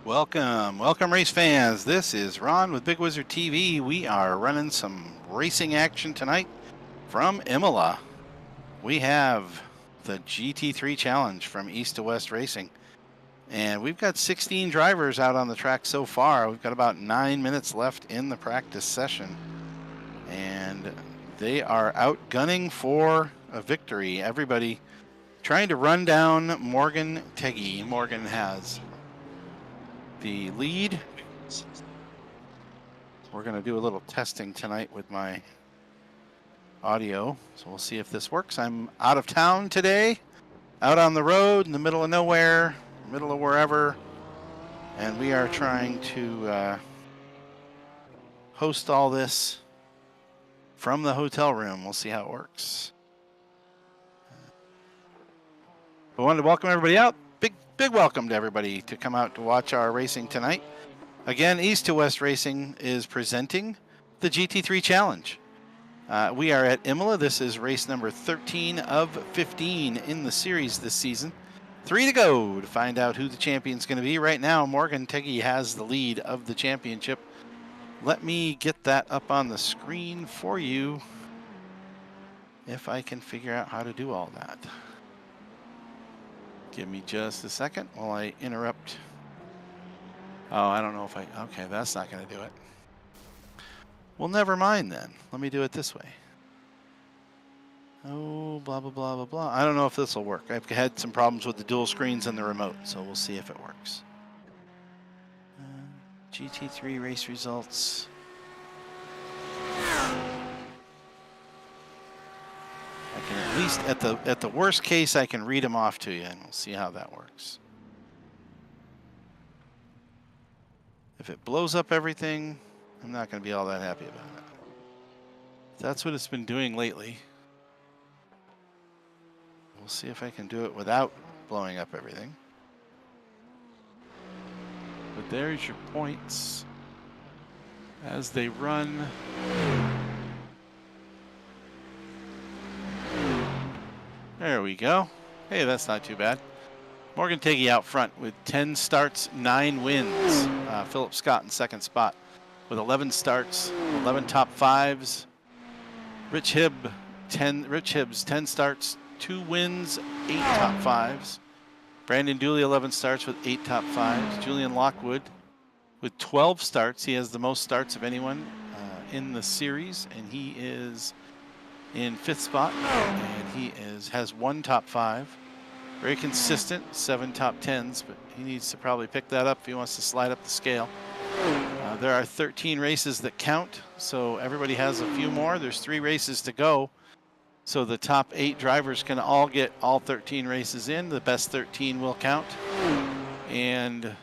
Welcome race fans. This is Ron with Big Wizard TV. We are running some racing action tonight from Imola. We have the GT3 Challenge from East to West Racing. And we've got 16 drivers out on the track so far. We've got about 9 minutes left in the practice session. And they are out gunning for a victory. Everybody trying to run down Morgan Teggy. Morgan has the lead. We're going to do a little testing tonight with my audio, so we'll see if this works. I'm out of town today, out on the road in the middle of nowhere, middle of wherever, and we are trying to host all this from the hotel room. We'll see how it works. I wanted to welcome everybody out. Big welcome to everybody to come out to watch our racing tonight. Again, East to West Racing is presenting the GT3 Challenge. We are at Imola. This is race number 13 of 15 in the series this season. 3 to go to find out who the champion's going to be. Right now, Morgan Teggy has the lead of the championship. Let me get that up on the screen for you if I can figure out how to do all that. Give me just a second while I interrupt. Oh, I don't know if okay, that's not going to do it. Well, never mind then. Let me do it this way. Oh, blah, blah, blah, blah, blah. I don't know if this will work. I've had some problems with the dual screens and the remote, so we'll see if it works. GT3 race results. I can at least, at the worst case, I can read them off to you, and we'll see how that works. If it blows up everything, I'm not going to be all that happy about it. That's what it's been doing lately. We'll see if I can do it without blowing up everything. But there's your points as they run. There we go. Hey, that's not too bad. Morgan Teggy out front with 10 starts, 9 wins. Philip Scott in second spot with 11 starts, 11 top fives. Rich Hibbs, 10 starts, 2 wins, 8 top fives. Brandon Dooley, 11 starts with 8 top fives. Julian Lockwood with 12 starts. He has the most starts of anyone in the series, and he is in 5th spot, and he has 1 top 5. Very consistent, 7 top 10s, but he needs to probably pick that up if he wants to slide up the scale. There are 13 races that count, so everybody has a few more. There's 3 races to go, so the top 8 drivers can all get all 13 races in. The best 13 will count, and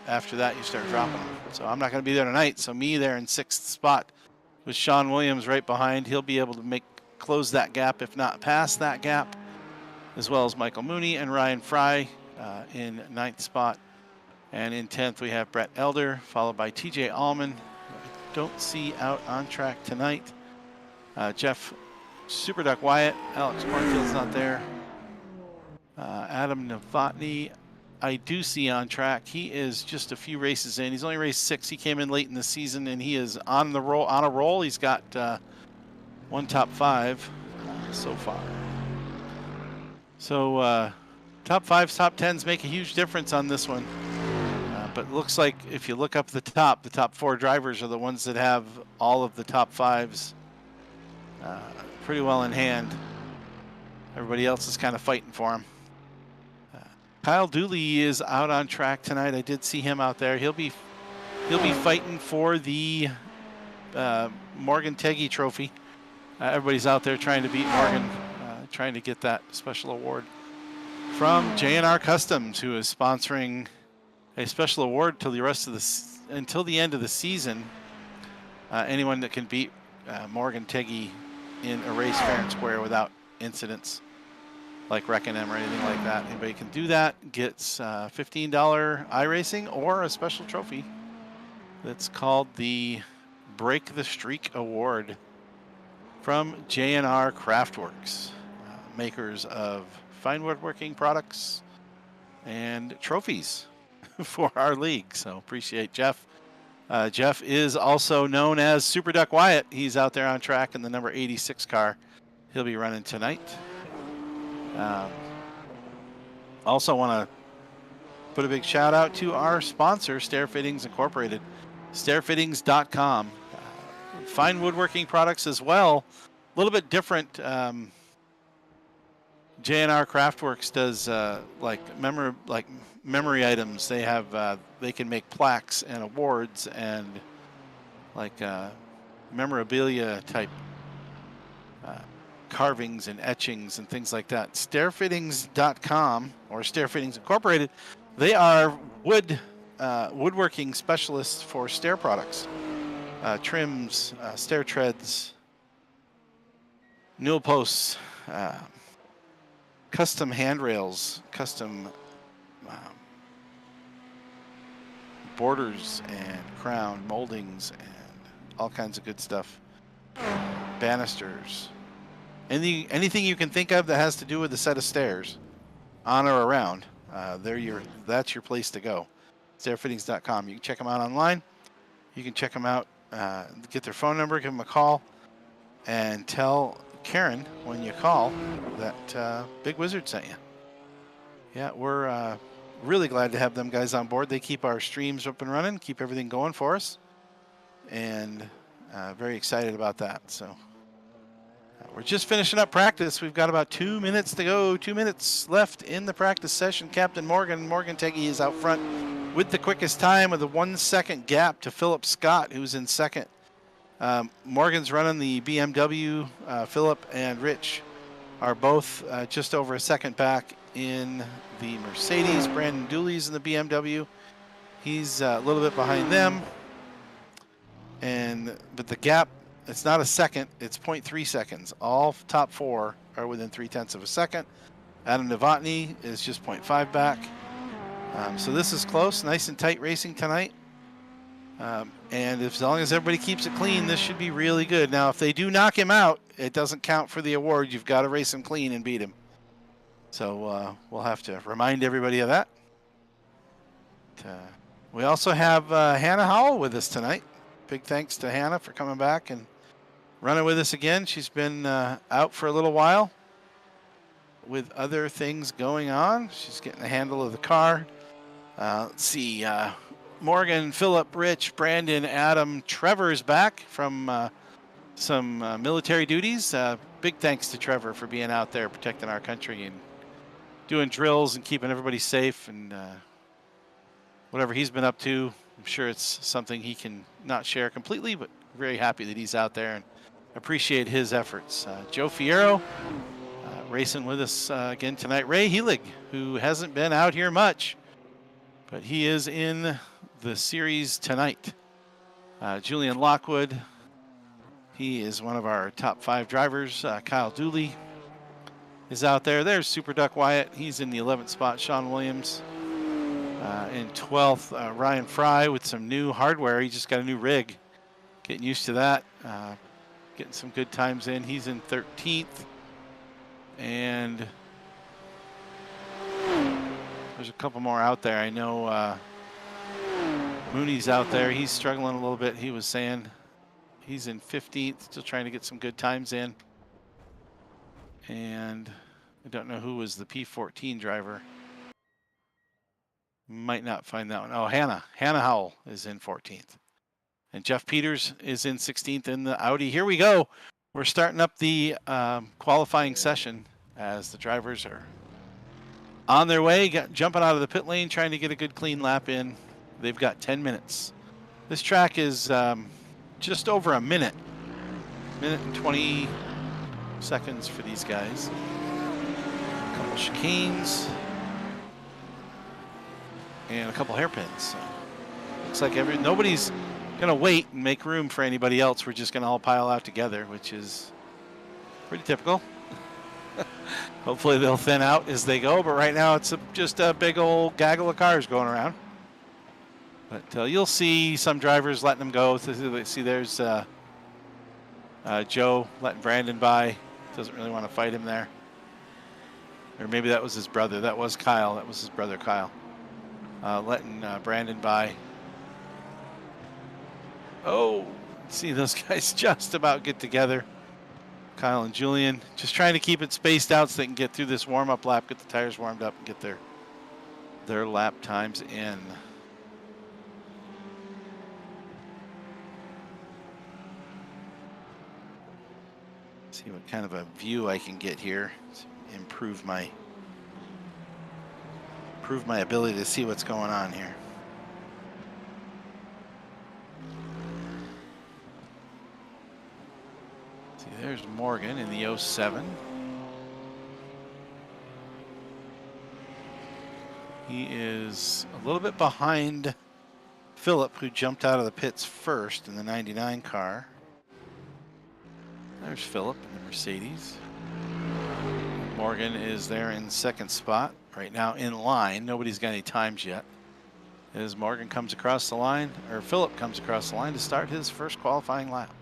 after that you start dropping them. So I'm not going to be there tonight, so me there in 6th spot with Sean Williams right behind. He'll be able to close that gap, if not pass that gap, as well as Michael Mooney and Ryan Fry in 9th spot. And in 10th, we have Brett Elder, followed by TJ Allman, who I don't see out on track tonight. Jeff Superduck Wyatt, Alex Cornfield's not there. Adam Novotny, I do see on track. He is just a few races in. He's only raced 6. He came in late in the season, and he is on a roll. He's got 1 top 5 so far. So top 5s, top 10s make a huge difference on this one. But it looks like if you look up the top 4 drivers are the ones that have all of the top 5s pretty well in hand. Everybody else is kind of fighting for him. Kyle Dooley is out on track tonight. I did see him out there. He'll be fighting for the Morgan Teggy Trophy. Everybody's out there trying to beat Morgan, trying to get that special award from J&R Customs, who is sponsoring a special award till the rest of until the end of the season. Anyone that can beat Morgan Teggy in a race fair and square without incidents like wrecking him or anything like that. Anybody can do that. Gets $15 iRacing or a special trophy that's called the Break the Streak Award from J&R Craftworks, makers of fine woodworking products and trophies. for our league. So appreciate Jeff. Jeff is also known as Super Duck Wyatt. He's out there on track in the number 86 car. He'll be running tonight. Also want to put a big shout out to our sponsor, Stair Fittings Incorporated. Stairfittings.com. Fine woodworking products as well. A little bit different. J&R Craftworks does like memory items. They have they can make plaques and awards and like memorabilia type carvings and etchings and things like that. Stairfittings.com or Stair Fittings Incorporated. They are woodworking specialists for stair products, trims, stair treads, newel posts, custom handrails, custom borders and crown moldings and all kinds of good stuff. Banisters. Anything you can think of that has to do with a set of stairs on or around, that's your place to go. Stairfittings.com. You can check them out online. You can check them out, get their phone number, give them a call, and tell Karen when you call that Big Wizard sent you. Yeah, we're really glad to have them guys on board. They keep our streams up and running, keep everything going for us, and very excited about that. So we're just finishing up practice. We've got about 2 minutes to go, 2 minutes left in the practice session. Captain Morgan Teggy is out front with the quickest time with a 1 second gap to Philip Scott, who's in second. Morgan's running the BMW. Philip and Rich are both just over a second back in the Mercedes. Brandon Dooley's in the BMW. He's a little bit behind them. But the gap, it's not a second, it's 0.3 seconds. All top four are within 0.3 of a second. Adam Novotny is just 0.5 back. So this is close, nice and tight racing tonight. And as long as everybody keeps it clean, this should be really good. Now, if they do knock him out, it doesn't count for the award. You've got to race him clean and beat him. So we'll have to remind everybody of that. We also have Hannah Howell with us tonight. Big thanks to Hannah for coming back and running with us again. She's been out for a little while with other things going on. She's getting the handle of the car. Let's see. Morgan, Philip, Rich, Brandon, Adam, Trevor's back from some military duties. Big thanks to Trevor for being out there protecting our country and doing drills and keeping everybody safe and whatever he's been up to. I'm sure it's something he can not share completely, but very happy that he's out there and appreciate his efforts. Joe Fierro racing with us again tonight. Ray Helig, who hasn't been out here much, but he is in the series tonight. Julian Lockwood, he is one of our top 5 drivers. Kyle Dooley is out there. There's Super Duck Wyatt. He's in the 11th spot. Sean Williams in 12th. Ryan Fry with some new hardware. He just got a new rig. Getting used to that. Getting some good times in. He's in 13th. And there's a couple more out there. I know Mooney's out there. He's struggling a little bit. He was saying he's in 15th, still trying to get some good times in. And I don't know who was the P14 driver. Might not find that one. Oh, Hannah Howell is in 14th. And Jeff Peters is in 16th in the Audi. Here we go. We're starting up the qualifying session as the drivers are on their way, jumping out of the pit lane, trying to get a good clean lap in. They've got 10 minutes. This track is just over a minute. Minute and 20 seconds for these guys. A couple chicanes. And a couple hairpins. So looks like nobody's going to wait and make room for anybody else. We're just going to all pile out together, which is pretty typical. Hopefully they'll thin out as they go, but right now it's just a big old gaggle of cars going around. But you'll see some drivers letting them go. See, there's Joe letting Brandon by. Doesn't really want to fight him there. Or maybe that was his brother. That was Kyle. That was his brother, Kyle. letting Brandon by. Oh, see those guys just about get together. Kyle and Julian just trying to keep it spaced out so they can get through this warm-up lap, get the tires warmed up, and get their lap times in. See what kind of a view I can get here. Improve my ability to see what's going on here. See, there's Morgan in the 07. He is a little bit behind Philip, who jumped out of the pits first in the 99 car. There's Philip in the Mercedes. Morgan is there in second spot. Right now in line. Nobody's got any times yet. As Morgan comes across the line, or Philip comes across the line to start his first qualifying lap.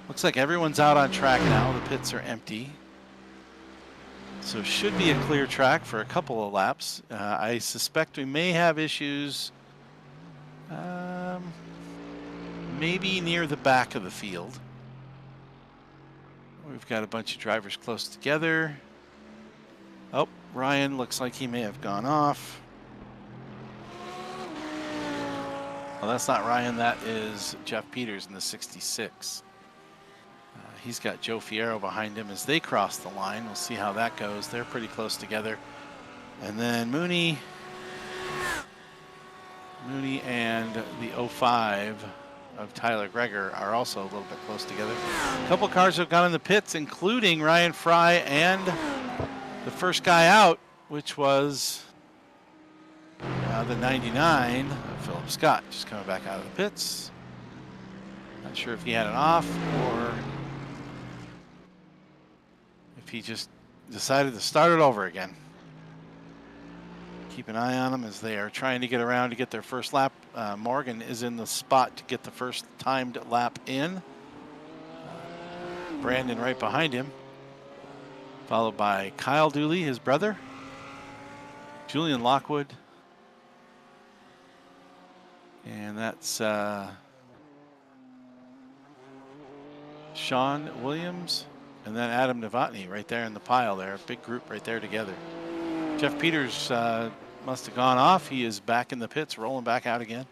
Looks like everyone's out on track now. The pits are empty. So should be a clear track for a couple of laps. I suspect we may have issues maybe near the back of the field. We've got a bunch of drivers close together. Oh, Ryan looks like he may have gone off. Well, that's not Ryan, that is Jeff Peters in the 66. He's got Joe Fierro behind him as they cross the line. We'll see how that goes. They're pretty close together. And then Mooney and the 05 of Tyler Greger are also a little bit close together. A couple cars have gone in the pits, including Ryan Fry and the first guy out, which was the 99 of Philip Scott, just coming back out of the pits. Not sure if he had it off or if he just decided to start it over again. Keep an eye on them as they are trying to get around to get their first lap. Morgan is in the spot to get the first timed lap in. Brandon right behind him, followed by Kyle Dooley, his brother, Julian Lockwood, and that's Sean Williams, and then Adam Novotny right there in the pile there. A big group right there together. Jeff Peters must have gone off. He is back in the pits, rolling back out again.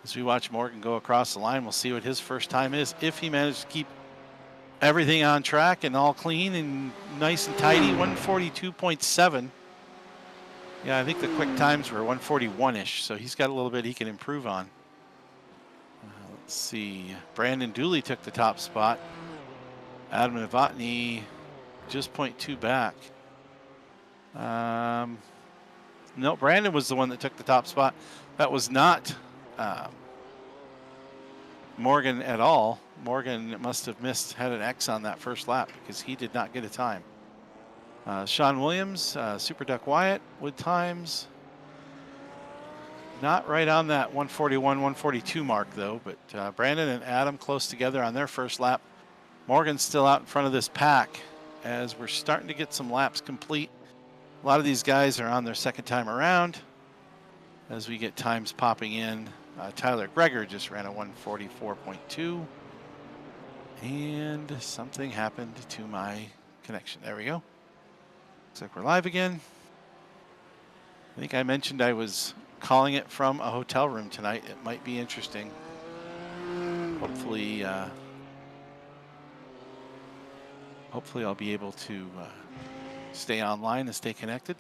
As we watch Morgan go across the line, we'll see what his first time is. If he managed to keep everything on track and all clean and nice and tidy, 142.7. Yeah, I think the quick times were 141-ish, so he's got a little bit he can improve on. Let's see. Brandon Dooley took the top spot. Adam Novotny just 0.2 back. No, Brandon was the one that took the top spot. That was not Morgan at all. Morgan must have had an X on that first lap because he did not get a time. Sean Williams, Super Duck Wyatt with times. Not right on that 141, 142 mark though, but Brandon and Adam close together on their first lap. Morgan's still out in front of this pack as we're starting to get some laps complete. A lot of these guys are on their second time around as we get times popping in. Tyler Greger just ran a 144.2 and something happened to my connection. There we go. Looks like we're live again. I think I mentioned I was calling it from a hotel room tonight. It might be interesting. Hopefully I'll be able to stay online and stay connected.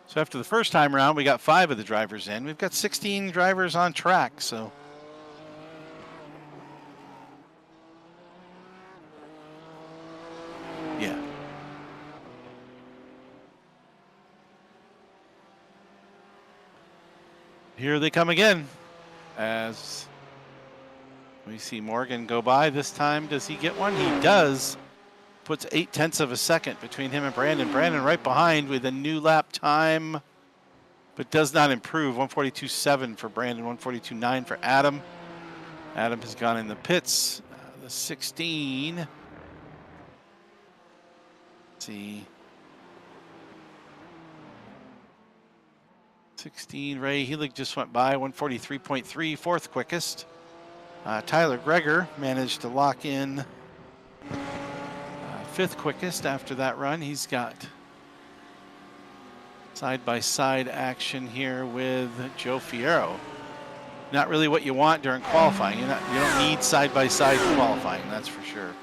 So after the first time around, we got 5 of the drivers in. We've got 16 drivers on track, so yeah. Here they come again as we see Morgan go by. This time, does he get one? He does. Puts 0.8 of a second between him and Brandon. Brandon right behind with a new lap time, but does not improve. 142.7 for Brandon, 142.9 for Adam. Adam has gone in the pits. The 16. Let's see. 16, Ray Helig just went by, 143.3, fourth quickest. Tyler Greger managed to lock in fifth quickest after that run. He's got side-by-side action here with Joe Fierro. Not really what you want during qualifying. You don't need side-by-side qualifying, that's for sure.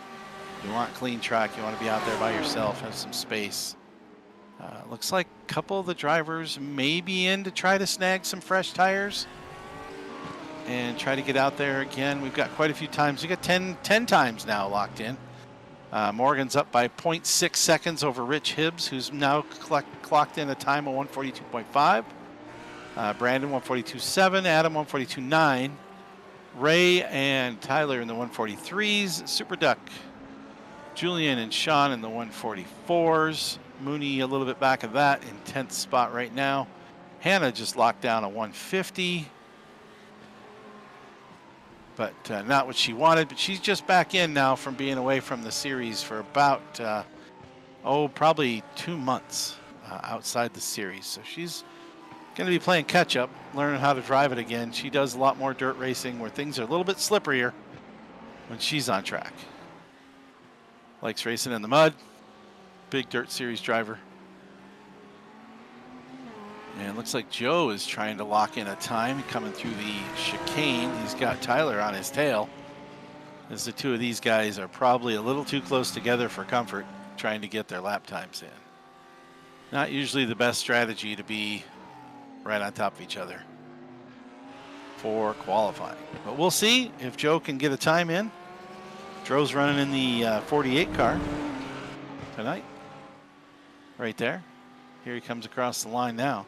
You want clean track. You want to be out there by yourself, have some space. Looks like a couple of the drivers may be in to try to snag some fresh tires and try to get out there again. We've got quite a few times. We got 10 times now locked in. Morgan's up by 0.6 seconds over Rich Hibbs, who's now clocked in a time of 142.5. Brandon 142.7, Adam 142.9. Ray and Tyler in the 143s. Super Duck, Julian and Sean in the 144s. Mooney a little bit back of that in 10th spot right now. Hannah just locked down a 150. But not what she wanted, but she's just back in now from being away from the series for about, probably 2 months outside the series. So she's going to be playing catch up, learning how to drive it again. She does a lot more dirt racing where things are a little bit slipperier when she's on track. Likes racing in the mud. Big dirt series driver. And it looks like Joe is trying to lock in a time coming through the chicane. He's got Tyler on his tail, as the two of these guys are probably a little too close together for comfort, trying to get their lap times in. Not usually the best strategy to be right on top of each other for qualifying. But we'll see if Joe can get a time in. Joe's running in the 48 car tonight. Right there. Here he comes across the line now.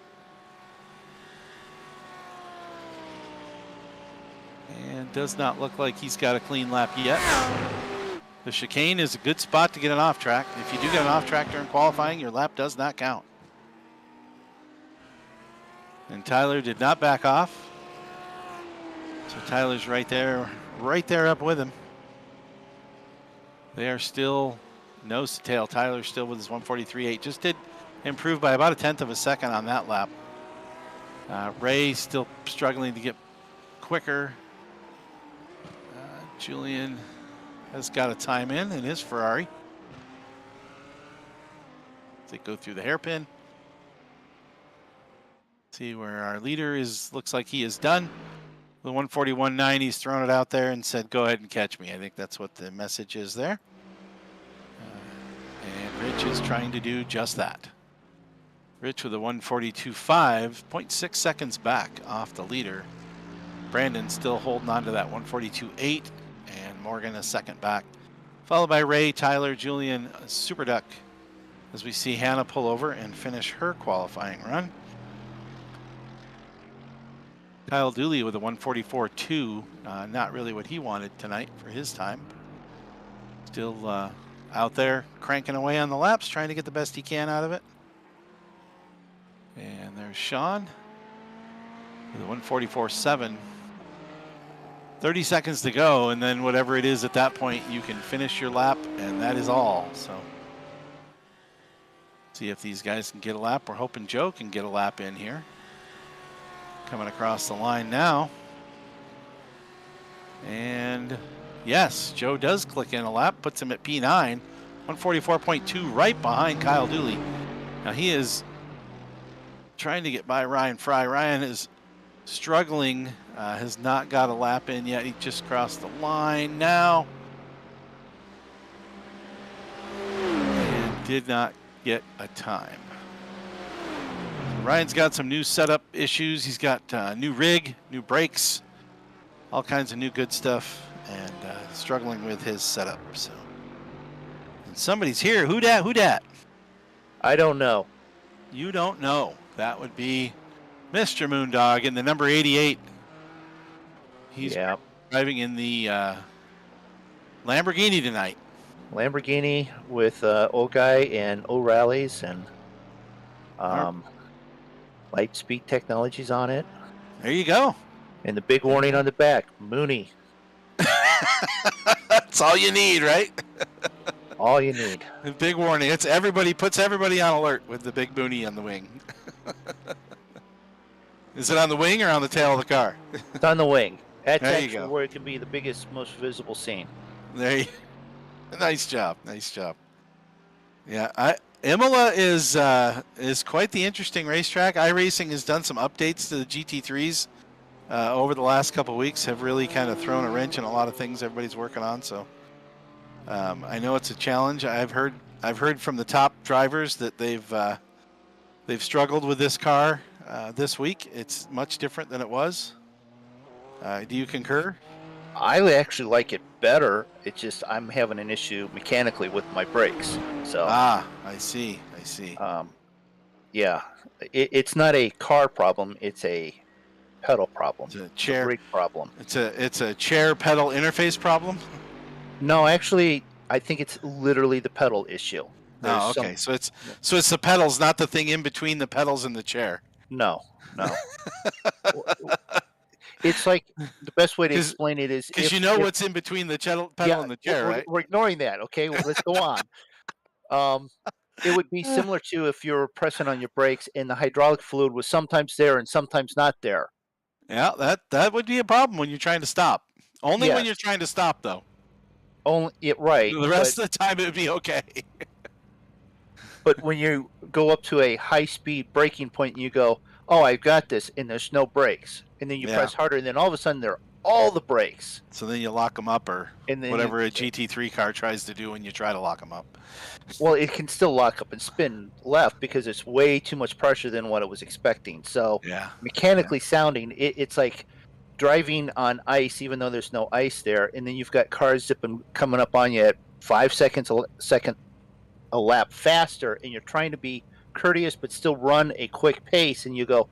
And does not look like he's got a clean lap yet. The chicane is a good spot to get an off track. If you do get an off track during qualifying, your lap does not count. And Tyler did not back off. So Tyler's right there up with him. They are still nose to tail. Tyler's still with his 143.8. Just did improve by about 1/10 of a second on that lap. Ray still struggling to get quicker. Julian has got a time in his Ferrari. They go through the hairpin. See where our leader is. Looks like he is done. The 141.9, he's thrown it out there and said, go ahead and catch me. I think that's what the message is there. And Rich is trying to do just that. Rich with a 142.5, 0.6 seconds back off the leader. Brandon still holding on to that 142.8, and Morgan a second back. Followed by Ray, Tyler, Julian, Super Duck, as we see Hannah pull over and finish her qualifying run. Kyle Dooley with a 144.2, not really what he wanted tonight for his time. Still out there cranking away on the laps, trying to get the best he can out of it. And there's Sean with a 144.7. 30 seconds to go, and then whatever it is at that point, you can finish your lap, and that is all. So see if these guys can get a lap. We're hoping Joe can get a lap in here. Coming across the line now. And yes, Joe does click in a lap, puts him at P9, 144.2, right behind Kyle Dooley. Now he is trying to get by Ryan Fry. Ryan is struggling, has not got a lap in yet. He just crossed the line now. And did not get a time. Ryan's got some new setup issues. He's got new rig, new brakes, all kinds of new good stuff, and struggling with his setup. So, and somebody's here. Who dat? Who dat? I don't know. You don't know. That would be Mr. Moondog in the number 88. He's driving in the Lamborghini tonight. Lamborghini with old guy and O'Reilly's and Lightspeed Technologies on it. There you go. And the big warning on the back, Mooney. That's all you need, right? All you need. The big warning. It's everybody, puts everybody on alert with the big Mooney on the wing. Is it on the wing or on the tail of the car? It's on the wing. That's There you actually go. where it can be the biggest, most visible scene. There you Nice job. Nice job. Yeah, Imola is quite the interesting racetrack. iRacing has done some updates to the GT3s over the last couple of weeks. Have really kind of thrown a wrench in a lot of things everybody's working on. So I know it's a challenge. I've heard from the top drivers that they've struggled with this car this week. It's much different than it was. Do you concur? I actually like it better. It's just I'm having an issue mechanically with my brakes. So, Ah, I see. I see. um, yeah, it's not a car problem. It's a pedal problem. It's a It's a chair. brake problem. It's a chair pedal interface problem. No, actually, I think it's literally the pedal issue. There's Oh, some okay. So it's the pedals, not the thing in between the pedals and the chair. no, no. It's like the best way to Because explain it is you know if what's in between the pedal yeah, and the chair, right? we're ignoring that. Okay, well, let's go on. Um, it would be similar to if you're pressing on your brakes and the hydraulic fluid was sometimes there and sometimes not there. Yeah, that would be a problem when you're trying to stop. Only when you're Yes, trying to stop, though. only it right, The rest of the time, it would be okay. but when you go up to a high speed braking point and you go, "Oh, I've got this," and there's no brakes, and then you Yeah. press harder, and then all of a sudden there are all the brakes, So then you lock them up, or and then whatever a GT3 car tries to do when you try to lock them up. well, it can still lock up and spin left because it's way too much pressure than what it was expecting. So Yeah. mechanically sounding, it's like driving on ice, even though there's no ice there, and then you've got cars zipping coming up on you at 5 seconds second a lap faster, and you're trying to be courteous but still run a quick pace, and you go,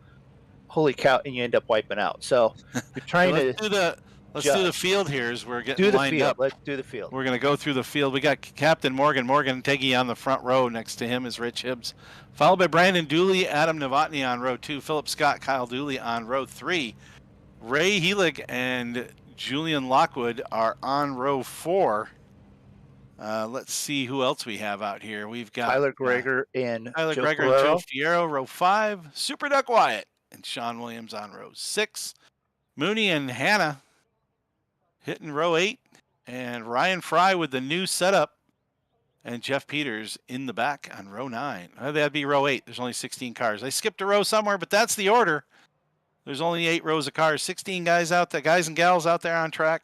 "Holy cow!" and you end up wiping out. So you're Hey, trying to let's do the judge. field here as we're getting Do the lined field. up. Let's do the field. We're going to go through the field. We got Captain Morgan Teggy on the front row. Next to him is Rich Hibbs, followed by Brandon Dooley, Adam Novotny on row 2, Philip Scott, Kyle Dooley on row 3. Ray Helig and Julian Lockwood are on row 4. Let's see who else we have out here. We've got Tyler Greger and Tyler Joe Greger and Joe Ferrero. Fierro, row 5. Super Duck Wyatt and Sean Williams on row 6. Mooney and Hannah hitting row 8. And Ryan Fry with the new setup. And Jeff Peters in the back on row 9. That'd be row 8. There's only 16 cars. I skipped a row somewhere, but that's the order. There's only 8 rows of cars. 16 guys out there, guys and gals out there on track.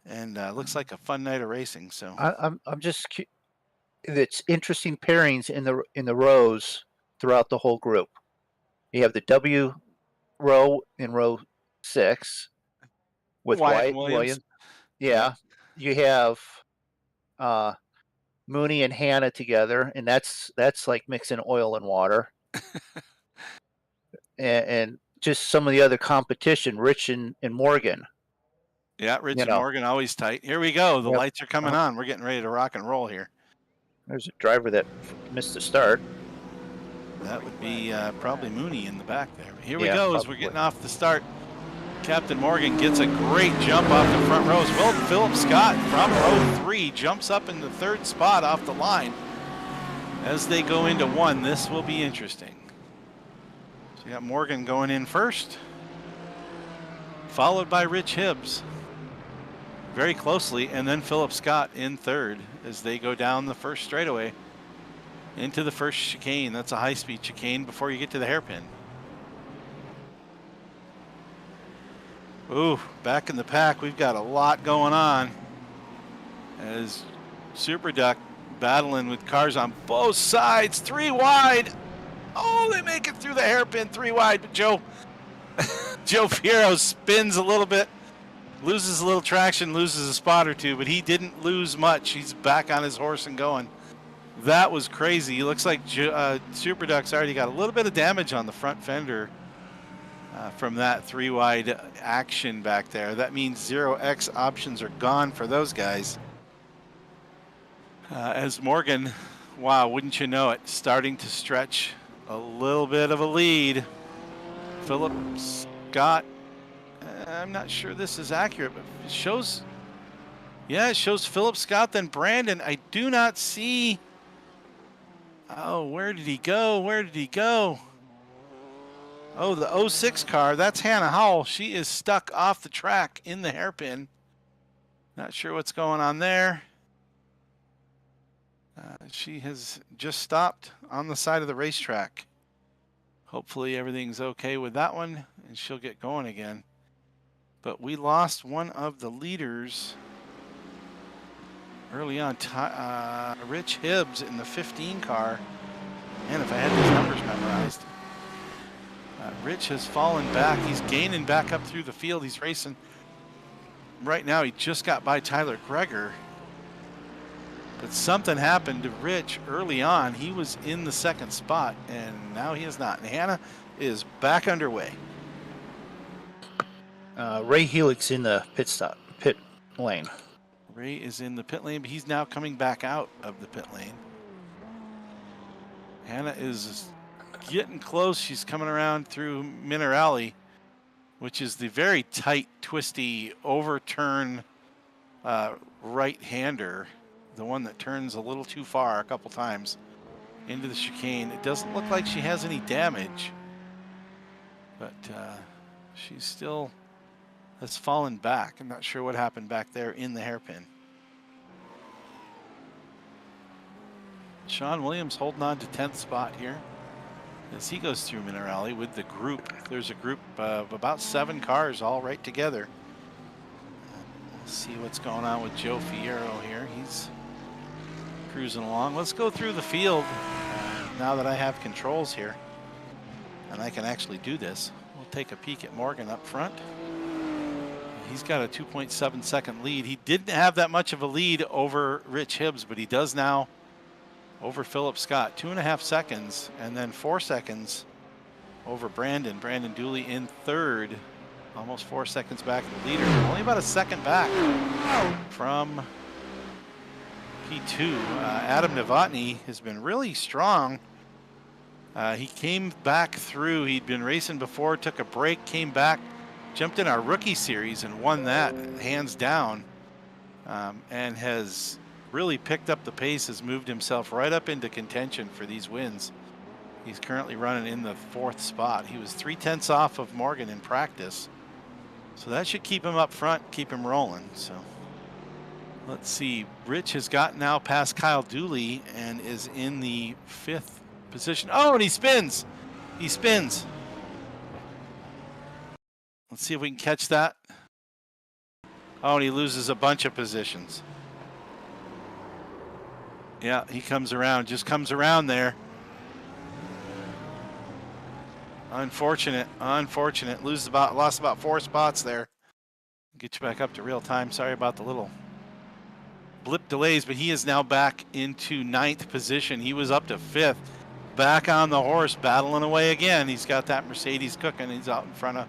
And looks like a fun night of racing. So I'm just it's interesting pairings in the rows throughout the whole group. You have the W row in row 6 with Wyatt and Wyatt Williams. Williams. Yeah. You have Mooney and Hannah together, and that's like mixing oil and water. and just some of the other competition, Rich and Morgan. Yeah, Rich You and know, Morgan always tight. Here we go. The Yep. lights are coming on. We're getting ready to rock and roll here. There's a driver that missed the start. That would be probably Mooney in the back there. Here we Yeah, go as probably. we're getting off the start. Captain Morgan gets a great jump off the front rows. Well, Philip Scott from row 3 jumps up in the 3rd spot off the line. As they go into 1, this will be interesting. So you got Morgan going in first, followed by Rich Hibbs very closely, and then Philip Scott in 3rd as they go down the first straightaway into the first chicane. That's a high-speed chicane before you get to the hairpin. Ooh, back in the pack, we've got a lot going on as Super Duck battling with cars on both sides. 3 wide. Oh, they make it through the hairpin 3 wide, but Joe Fierro spins a little bit, loses a little traction, loses a spot or 2, but he didn't lose much. He's back on his horse and going. That was crazy. It looks like Super Duck's already got a little bit of damage on the front fender from that 3 wide action back there. That means 0X options are gone for those guys. As Morgan, wow, wouldn't you know it, starting to stretch a little bit of a lead. Philip Scott, I'm not sure this is accurate, but it shows, yeah, it shows Philip Scott, then Brandon. I do not see, oh, where did he go? Where did he go? Oh, the 06 car, that's Hannah Howell. She is stuck off the track in the hairpin. Not sure what's going on there. She has just stopped on the side of the racetrack. Hopefully everything's okay with that one, and she'll get going again. But we lost one of the leaders early on. Rich Hibbs in the 15 car. And if I had these numbers memorized. Rich has fallen back. He's gaining back up through the field. He's racing. Right now, he just got by Tyler Greger. But something happened to Rich early on. He was in the second spot, and now he is not. And Hannah is back underway. Ray Helix in the pit lane. Ray is in the pit lane, but he's now coming back out of the pit lane. Hannah is getting close. She's coming around through Minerali, which is the very tight, twisty, overturn right-hander, the one that turns a little too far a couple times into the chicane. It doesn't look like she has any damage, but she's still has fallen back. I'm not sure what happened back there in the hairpin. Sean Williams holding on to 10th spot here as he goes through Minerali with the group. There's a group of about 7 cars all right together. We'll see what's going on with Joe Fierro here. He's cruising along. Let's go through the field now that I have controls here and I can actually do this. We'll take a peek at Morgan up front. He's got a 2.7 second lead. He didn't have that much of a lead over Rich Hibbs, but he does now over Philip Scott. 2.5 seconds, and then 4 seconds over Brandon. Brandon Dooley in third, almost 4 seconds back of the leader. Only about a second back from P2. Adam Novotny has been really strong. He came back through. He'd been racing before, took a break, came back, jumped in our rookie series and won that hands down, and has really picked up the pace, has moved himself right up into contention for these wins. He's currently running in the 4th spot. He was 0.3 off of Morgan in practice, so that should keep him up front, keep him rolling. So let's see. Rich has gotten now past Kyle Dooley and is in the 5th position. Oh, and he spins. He spins. Let's see if we can catch that. Oh, and he loses a bunch of positions. Yeah, he comes around, just comes around there. Unfortunate, unfortunate. Lost about 4 spots there. Get you back up to real time. Sorry about the little blip delays, but he is now back into 9th position. He was up to 5th. Back on the horse, battling away again. He's got that Mercedes cooking. He's out in front of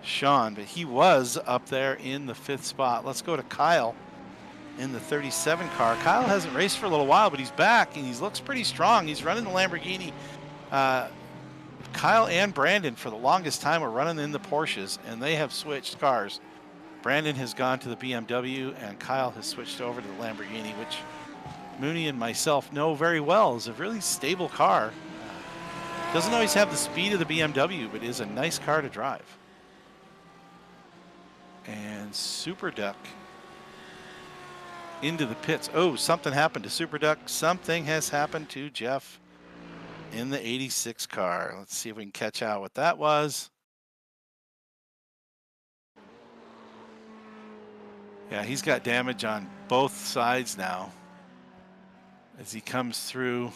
Sean, but he was up there in the 5th spot. Let's go to Kyle in the 37 car. Kyle hasn't raced for a little while, but he's back and he looks pretty strong. He's running the Lamborghini. Kyle and Brandon for the longest time are running in the Porsches, and they have switched cars. Brandon has gone to the BMW and Kyle has switched over to the Lamborghini, which Mooney and myself know very well is a really stable car. Doesn't always have the speed of the BMW, but is a nice car to drive. And Super Duck into the pits. Oh, something happened to Super Duck. Something has happened to Jeff in the 86 car. Let's see if we can catch out what that was. Yeah, he's got damage on both sides now as he comes through.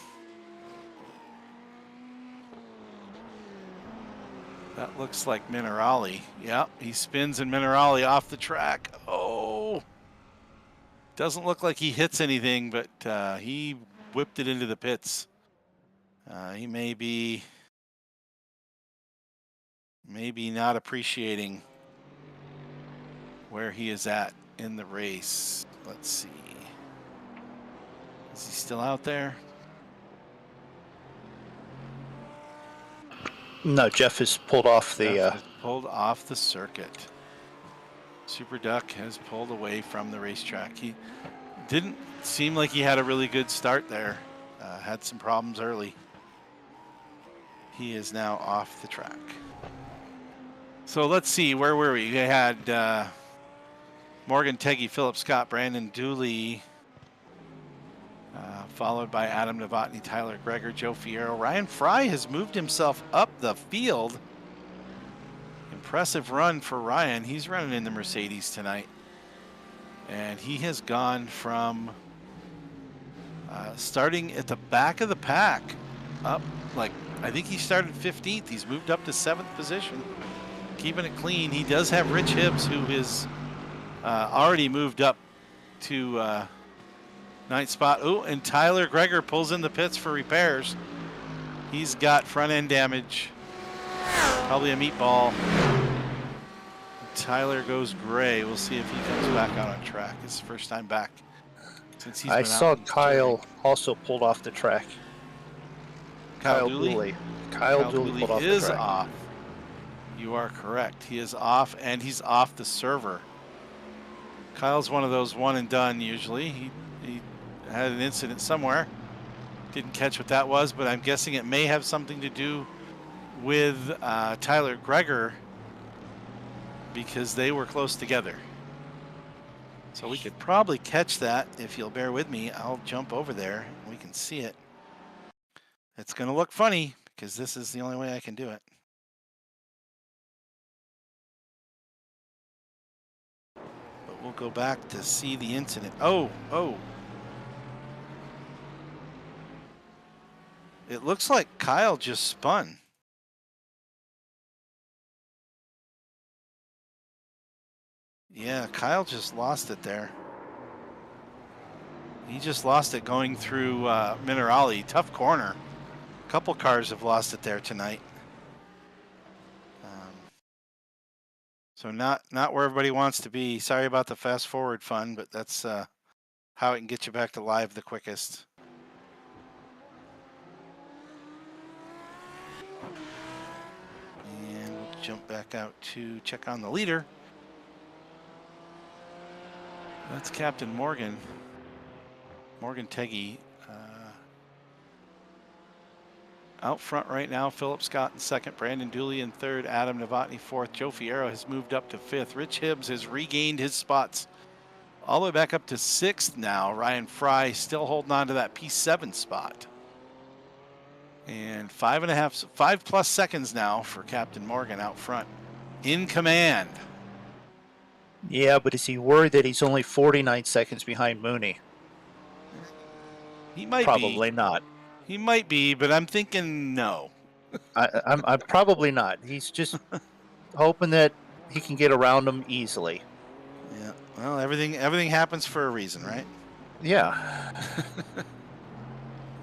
That looks like Minerali. Yep, he spins in Minerali off the track. Oh, doesn't look like he hits anything, but he whipped it into the pits. He may be not appreciating where he is at in the race. Let's see. Is he still out there? No, Jeff has pulled off the pulled off the circuit. Super Duck has pulled away from the racetrack. He didn't seem like he had a really good start there. Had some problems early. He is now off the track. So let's see, where were we? We had Morgan Teggy, Philip Scott, Brandon Dooley, followed by Adam Novotny, Tyler Greger, Joe Fierro. Ryan Fry has moved himself up the field. Impressive run for Ryan. He's running in the Mercedes tonight. And he has gone from starting at the back of the pack up, like, I think he started 15th. He's moved up to 7th position, keeping it clean. He does have Rich Hibbs, who is already moved up to 9th spot. Oh, and Tyler Greger pulls in the pits for repairs. He's got front end damage, probably a meatball. Tyler goes gray. We'll see if he comes back out on track. It's his first time back since he's been out. I saw Kyle also pulled off the track. Kyle Dooley? Kyle Dooley pulled off the track. Is off. You are correct. He is off, and he's off the server. Kyle's one of those one and done usually. He had an incident somewhere. Didn't catch what that was, but I'm guessing it may have something to do with Tyler Greger, because they were close together. So we could probably catch that. If you'll bear with me, I'll jump over there and we can see it. It's going to look funny because this is the only way I can do it. But we'll go back to see the incident. Oh. It looks like Kyle just spun. Yeah, Kyle just lost it there. He just lost it going through Minerali. Tough corner. A couple cars have lost it there tonight. So not where everybody wants to be. Sorry about the fast forward fun, but that's how it can get you back to live the quickest. And we'll jump back out to check on the leader. That's Captain Morgan Teggy. Out front right now, Philip Scott in second, Brandon Dooley in third, Adam Novotny fourth. Joe Fierro has moved up to fifth. Rich Hibbs has regained his spots all the way back up to sixth now. Ryan Fry still holding on to that P7 spot. And 5+ seconds now for Captain Morgan out front in command. Yeah, but is he worried that he's only 49 seconds behind Mooney? He might probably not. He might be, but I'm thinking no. I'm probably not. He's just hoping that he can get around him easily. Yeah. Well, everything happens for a reason, right? Yeah.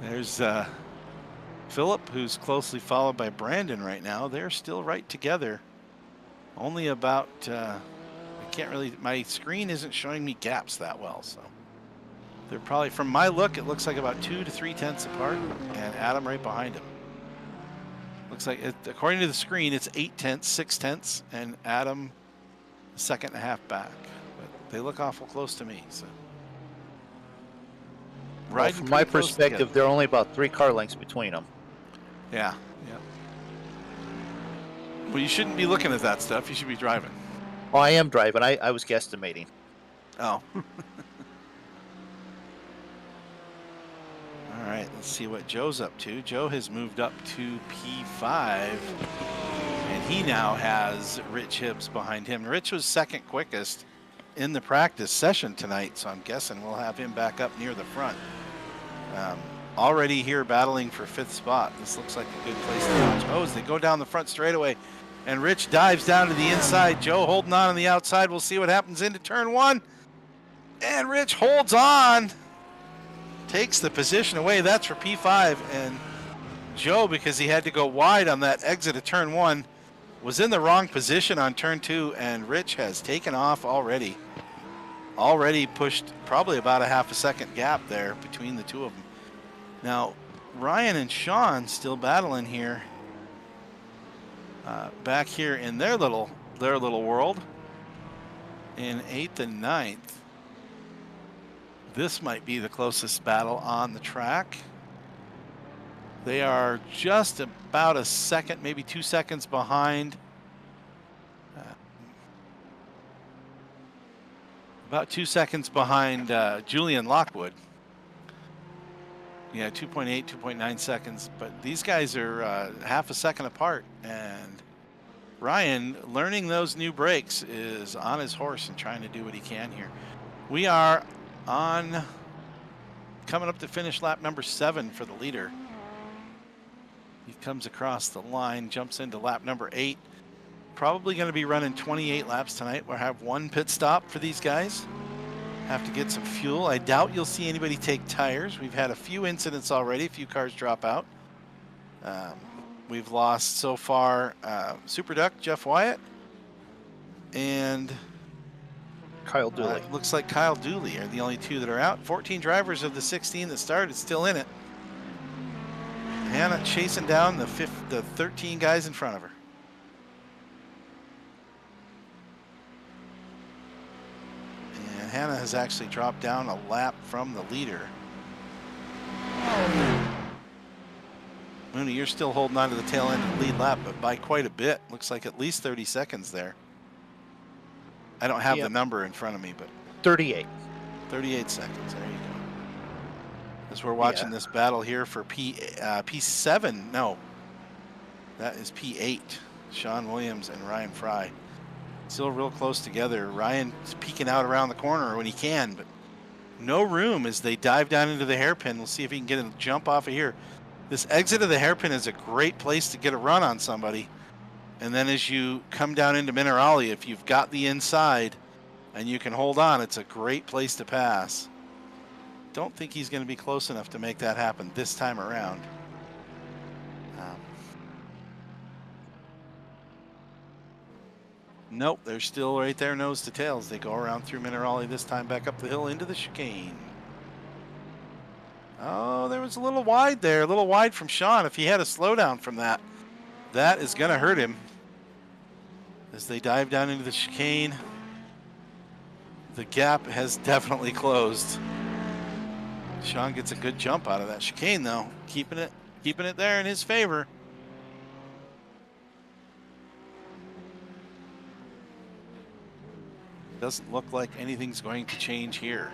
There's Philip, who's closely followed by Brandon right now. They're still right together. Only about my screen isn't showing me gaps that well, so they're probably, from my look, it looks like about 2 to 3 tenths apart, and Adam right behind him. Looks like, according to the screen, it's 8 tenths, 6 tenths, and Adam a second and a half back. But they look awful close to me. So, well, from my perspective, they're only about 3 car lengths between them. Yeah. Well, you shouldn't be looking at that stuff. You should be driving. Oh, I am driving. I was guesstimating. Oh. All right, let's see what Joe's up to. Joe has moved up to P5, and he now has Rich Hibbs behind him. Rich was second quickest in the practice session tonight, so I'm guessing we'll have him back up near the front. Already here battling for 5th spot. This looks like a good place to watch. Oh, as they go down the front straightaway, and Rich dives down to the inside. Joe holding on the outside. We'll see what happens into turn 1. And Rich holds on. Takes the position away. That's for P5. And Joe, because he had to go wide on that exit of turn 1, was in the wrong position on turn 2. And Rich has taken off already. Already pushed probably about a half a second gap there between the two of them. Now, Ryan and Sean still battling here. Back here in their little world in 8th and 9th. This might be the closest battle on the track. They are just about a second, maybe 2 seconds behind. About 2 seconds behind Julian Lockwood. Yeah, 2.8, 2.9 seconds. But these guys are half a second apart. And Ryan, learning those new brakes, is on his horse and trying to do what he can here. We are on coming up to finish lap number 7 for the leader. He comes across the line, jumps into lap number 8. Probably going to be running 28 laps tonight. We'll have 1 pit stop for these guys. Have to get some fuel. I doubt you'll see anybody take tires. We've had a few incidents already, a few cars drop out. We've lost so far Super Duck, Jeff Wyatt, and Kyle Dooley. Looks like Kyle Dooley are the only 2 that are out. 14 drivers of the 16 that started still in it. Hannah chasing down the 13 guys in front of her. And Hannah has actually dropped down a lap from the leader. Mooney, you're still holding on to the tail end of the lead lap, but by quite a bit. Looks like at least 30 seconds there. I don't have the number in front of me, but 38. 38 seconds. There you go. As we're watching this battle here for P7. No, that is P8. Sean Williams and Ryan Fry. Still real close together. Ryan's peeking out around the corner when he can, but no room as they dive down into the hairpin. We'll see if he can get a jump off of here. This exit of the hairpin is a great place to get a run on somebody. And then as you come down into Minerali, if you've got the inside and you can hold on, it's a great place to pass. Don't think he's going to be close enough to make that happen this time around. Nope, they're still right there nose to tail as they go around through Minerali, this time back up the hill into the chicane. Oh, there was a little wide there, a little wide from Sean. If he had a slowdown from that, that is going to hurt him. As they dive down into the chicane, the gap has definitely closed. Sean gets a good jump out of that chicane though, keeping it there in his favor. Doesn't look like anything's going to change here.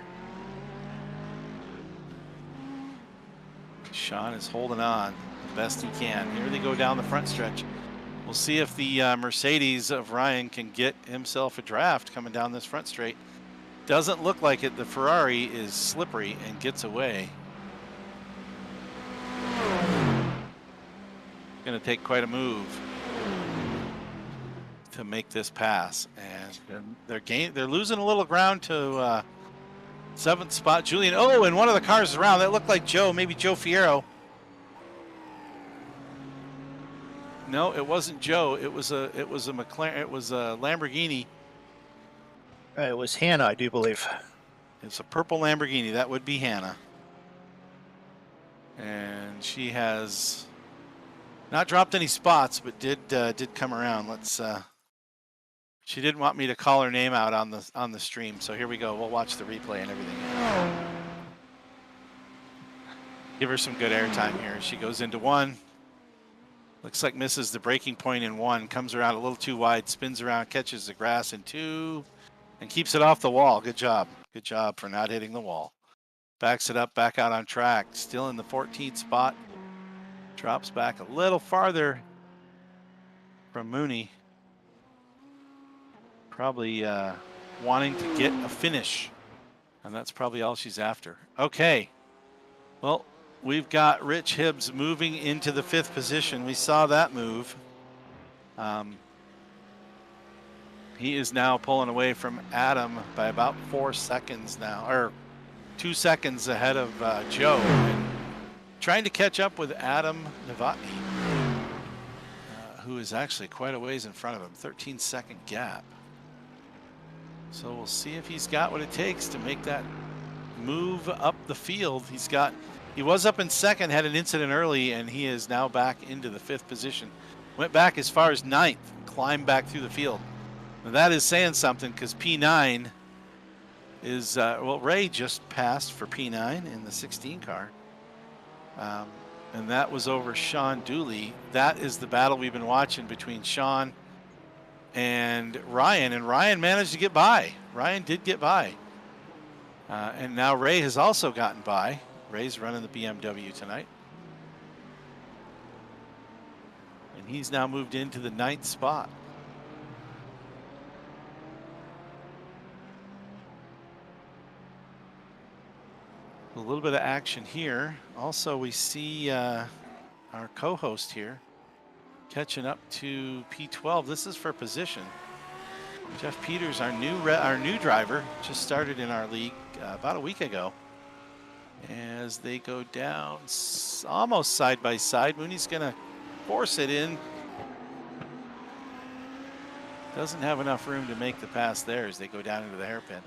Sean is holding on the best he can. Here they go down the front stretch. We'll see if the Mercedes of Ryan can get himself a draft coming down this front straight. Doesn't look like it. The Ferrari is slippery and gets away. Going to take quite a move to make this pass, and they're losing a little ground to 7th spot. Julian, oh, and one of the cars around that looked like Joe, maybe Joe Fierro. No, it wasn't Joe. It was a McLaren. It was a Lamborghini. It was Hannah, I do believe. It's a purple Lamborghini. That would be Hannah, and she has not dropped any spots, but did come around. Let's. She didn't want me to call her name out on the stream, so here we go. We'll watch the replay and everything. Give her some good airtime here. She goes into 1. Looks like misses the braking point in 1. Comes around a little too wide. Spins around, catches the grass in 2, and keeps it off the wall. Good job. Good job for not hitting the wall. Backs it up, back out on track. Still in the 14th spot. Drops back a little farther from Mooney. Probably wanting to get a finish, and that's probably all she's after. Okay, well, we've got Rich Hibbs moving into the 5th position. We saw that move. He is now pulling away from Adam by about 4 seconds now, or 2 seconds ahead of Joe, and trying to catch up with Adam Novotny, who is actually quite a ways in front of him. 13-second gap. So we'll see if he's got what it takes to make that move up the field. He was up in 2nd, had an incident early, and he is now back into the 5th position. Went back as far as 9th, climbed back through the field. Now that is saying something, because P9 is, well, Ray just passed for P9 in the 16 car. And that was over Sean Dooley. That is the battle we've been watching between Sean and Ryan managed to get by. Ryan did get by. And now Ray has also gotten by. Ray's running the BMW tonight. And he's now moved into the 9th spot. A little bit of action here. Also, we see our co-host here catching up to P12. This is for position. Jeff Peters, our new driver, just started in our league about a week ago. As they go down almost side by side, Mooney's going to force it in. Doesn't have enough room to make the pass there as they go down into the hairpin.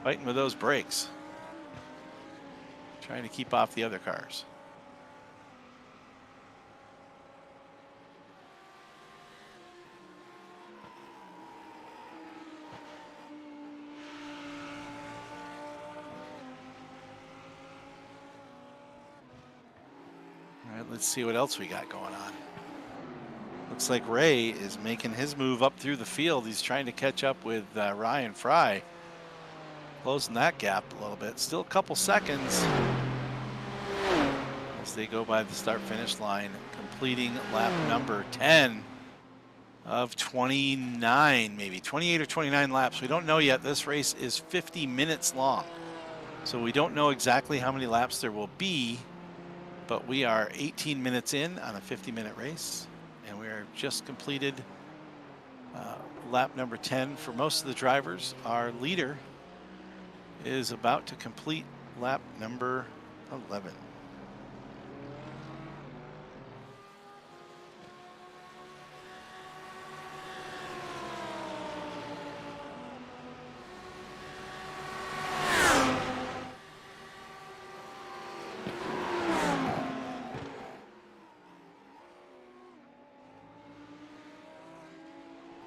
Fighting with those brakes. Trying to keep off the other cars. All right, let's see what else we got going on. Looks like Ray is making his move up through the field. He's trying to catch up with Ryan Fry. Closing that gap a little bit. Still a couple seconds as they go by the start-finish line, completing lap number 10 of 29, maybe 28 or 29 laps. We don't know yet. This race is 50 minutes long, so we don't know exactly how many laps there will be, but we are 18 minutes in on a 50-minute race, and we are just completed lap number 10 for most of the drivers. Our leader is about to complete lap number 11.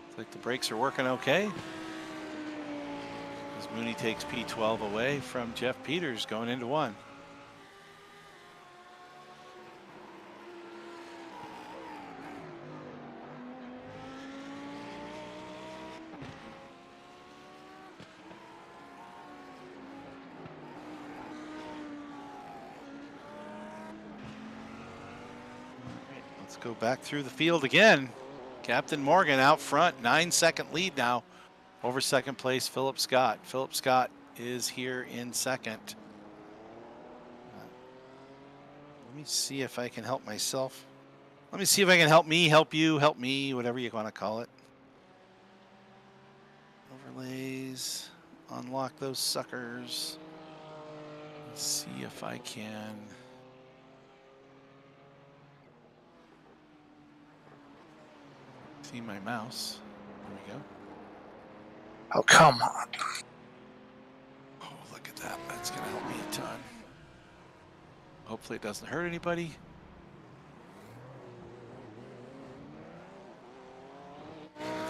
Looks like the brakes are working okay. Mooney takes P12 away from Jeff Peters going into 1. Let's go back through the field again. Captain Morgan out front, 9-second lead now over second place, Philip Scott. Philip Scott is here in second. Let me see if I can help myself. Let me see if I can help me, help you, help me, whatever you want to call it. Overlays, unlock those suckers. Let's see if I can. See my mouse. There we go. Oh, come on. Oh, look at that. That's going to help me a ton. Hopefully it doesn't hurt anybody.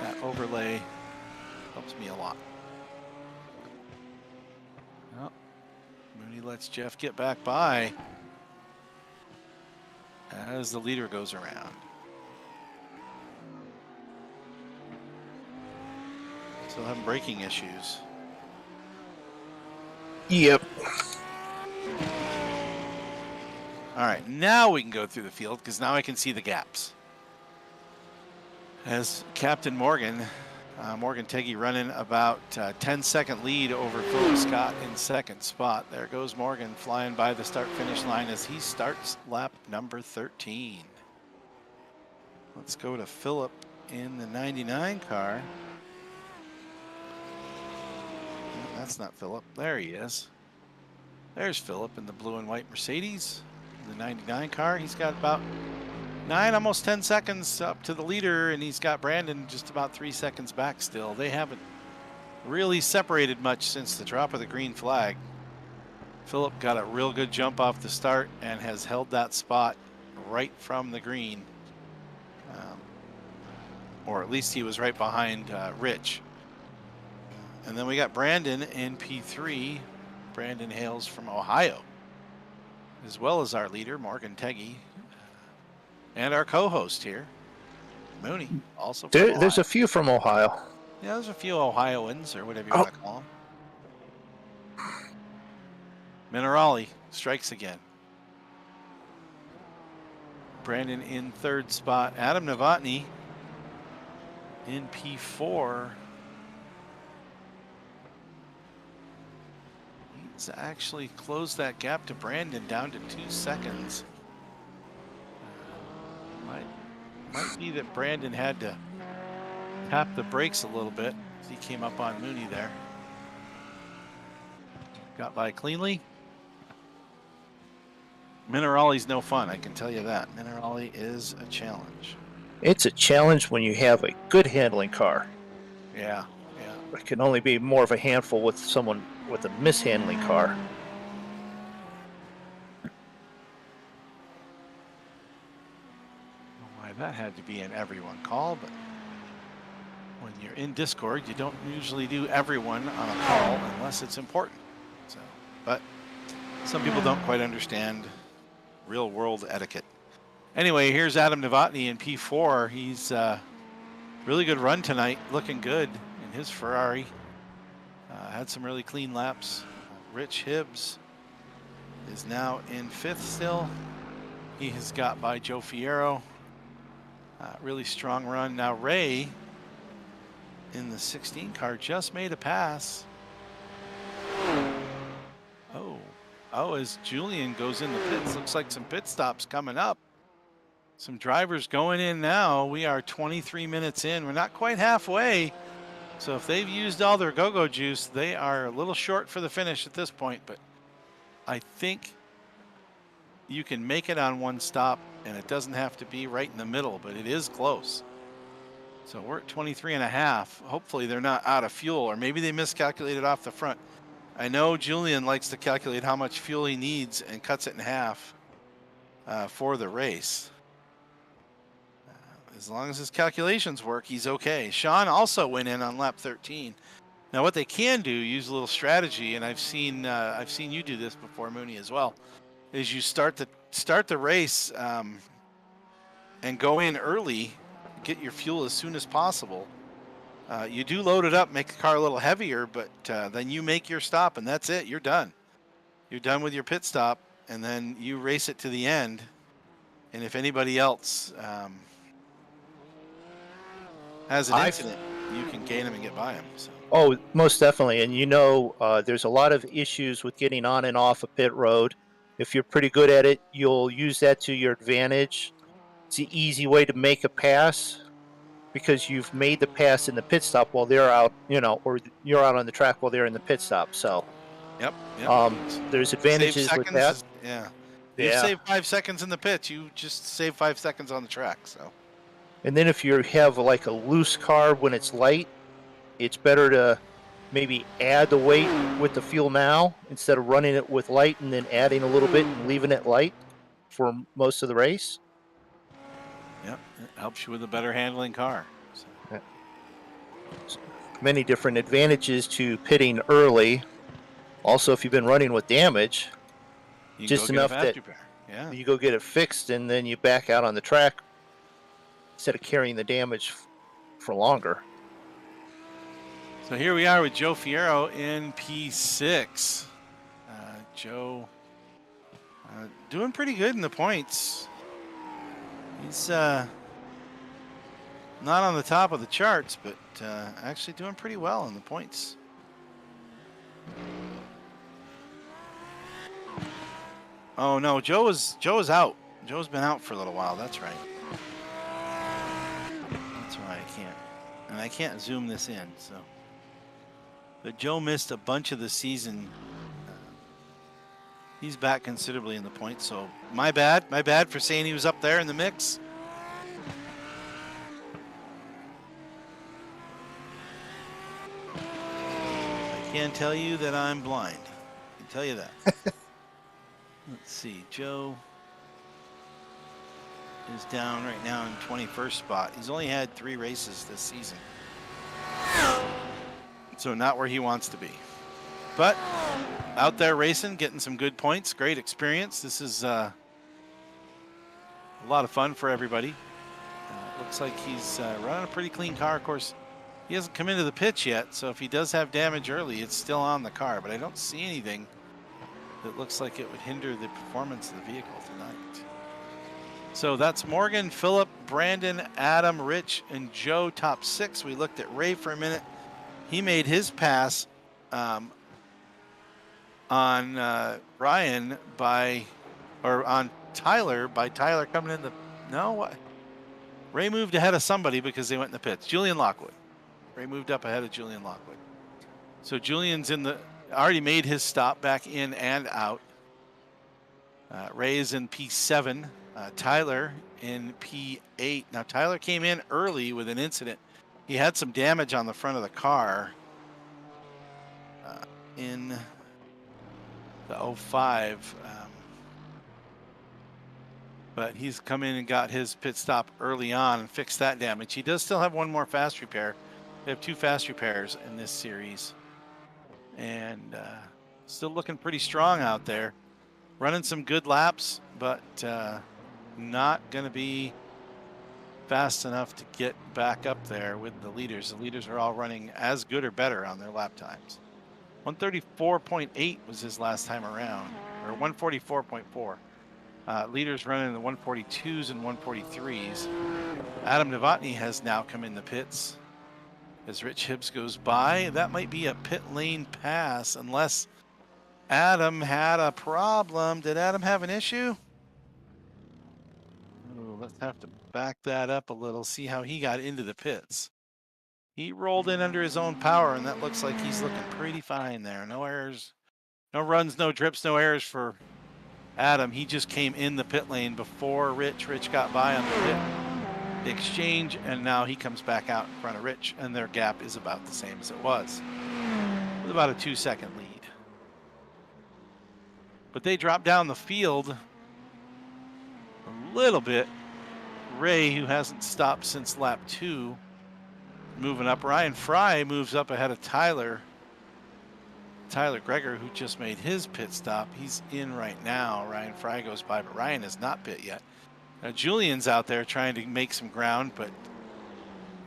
That overlay helps me a lot. Oh, Mooney lets Jeff get back by as the leader goes around. Still having braking issues. Yep. All right, now we can go through the field because now I can see the gaps. As Captain Morgan, Morgan Teggy running about 10-second lead over Philip Scott in second spot. There goes Morgan flying by the start-finish line as he starts lap number 13. Let's go to Philip in the 99 car. That's not Philip. There he is. There's Philip in the blue and white Mercedes. The 99 car. He's got about 9, almost 10 seconds up to the leader, and he's got Brandon just about 3 seconds back still. They haven't really separated much since the drop of the green flag. Philip got a real good jump off the start and has held that spot right from the green. Or at least he was right behind Rich. And then we got Brandon in P3 Brandon Hales from Ohio, as well as our leader, Morgan Teggy, and our co-host here, Mooney, also from Ohio. There's a few from Ohio. Yeah, there's a few Ohioans, or whatever you want to call them. Minerali strikes again. Brandon in third spot. Adam Novotny in P4. He's actually closed that gap to Brandon down to 2 seconds. Might be that Brandon had to tap the brakes a little bit as he came up on Mooney there. Got by cleanly. Minerali's no fun, I can tell you that. Minerali is a challenge. It's a challenge when you have a good handling car. Yeah. It can only be more of a handful with someone with a mishandling car. Why that had to be an everyone call, but when you're in Discord, you don't usually do everyone on a call unless it's important. So, but some people don't quite understand real world etiquette. Anyway, here's Adam Novotny in P4. He's really good run tonight, looking good in his Ferrari. Had some really clean laps. Rich Hibbs is now in 5th still. He has got by Joe Fierro. Really strong run. Now Ray in the 16 car just made a pass. Oh, as Julian goes in the pits, looks like some pit stops coming up. Some drivers going in now. We are 23 minutes in. We're not quite halfway. So if they've used all their go-go juice, they are a little short for the finish at this point. But I think you can make it on one stop, and it doesn't have to be right in the middle, but it is close. So we're at 23 and a half. Hopefully they're not out of fuel, or maybe they miscalculated off the front. I know Julian likes to calculate how much fuel he needs and cuts it in half for the race. As long as his calculations work, he's okay. Sean also went in on lap 13. Now, what they can do, use a little strategy, and I've seen you do this before, Mooney, as well, is you start the race and go in early, get your fuel as soon as possible. You do load it up, make the car a little heavier, but then you make your stop, and that's it. You're done. You're done with your pit stop, and then you race it to the end. And if anybody else has an incident, you can gain them and get by them. So. Oh, most definitely. And there's a lot of issues with getting on and off a pit road. If you're pretty good at it, you'll use that to your advantage. It's an easy way to make a pass because you've made the pass in the pit stop while they're out, or you're out on the track while they're in the pit stop. So, yep. There's advantages with that. You save 5 seconds in the pits. You just save 5 seconds on the track. So. And then if you have like a loose car when it's light, it's better to maybe add the weight with the fuel now instead of running it with light and then adding a little bit and leaving it light for most of the race. Yep, it helps you with a better handling car. So. Yeah. Many different advantages to pitting early. Also, if you've been running with damage, just enough that you go get it fixed and then you back out on the track instead of carrying the damage for longer. So here we are with Joe Fierro in P6. Joe doing pretty good in the points. He's not on the top of the charts, but actually doing pretty well in the points. Oh no, Joe is out. Joe's been out for a little while. That's right. That's why I can't zoom this in. So, but Joe missed a bunch of the season. He's back considerably in the points. So my bad for saying he was up there in the mix. I can tell you that I'm blind. I can tell you that. Let's see, Joe is down right now in 21st spot. He's only had 3 races this season. So not where he wants to be. But out there racing, getting some good points, great experience. This is a lot of fun for everybody. Looks like he's running a pretty clean car. Of course, he hasn't come into the pits yet, so if he does have damage early, it's still on the car, but I don't see anything that looks like it would hinder the performance of the vehicle tonight. So that's Morgan, Philip, Brandon, Adam, Rich, and Joe, top 6. We looked at Ray for a minute. He made his pass on Ryan on Tyler by Tyler coming in the, no, what? Ray moved ahead of somebody because they went in the pits. Julian Lockwood. Ray moved up ahead of Julian Lockwood. So Julian's already made his stop back in and out. Ray is in P7. Tyler in P8. Now Tyler came in early with an incident. He had some damage on the front of the car in the 05. But he's come in and got his pit stop early on and fixed that damage. He does still have one more fast repair. They have 2 fast repairs in this series. And still looking pretty strong out there. Running some good laps, but not going to be fast enough to get back up there with the leaders. The leaders are all running as good or better on their lap times. 134.8 was his last time around, or 144.4. Leaders running in the 142s and 143s. Adam Novotny has now come in the pits as Rich Hibbs goes by. That might be a pit lane pass unless Adam had a problem. Did Adam have an issue? Ooh, let's have to back that up a little, see how he got into the pits. He rolled in under his own power, and that looks like he's looking pretty fine there. No errors, no runs, no drips, no errors for Adam. He just came in the pit lane before Rich. Rich got by on the exchange, and now he comes back out in front of Rich, and their gap is about the same as it was, with about a 2-second lead. But they drop down the field a little bit. Ray, who hasn't stopped since lap 2, moving up. Ryan Fry moves up ahead of Tyler Greger, who just made his pit stop. He's in right now. Ryan Fry goes by, but Ryan has not pit yet. Now Julian's out there trying to make some ground, but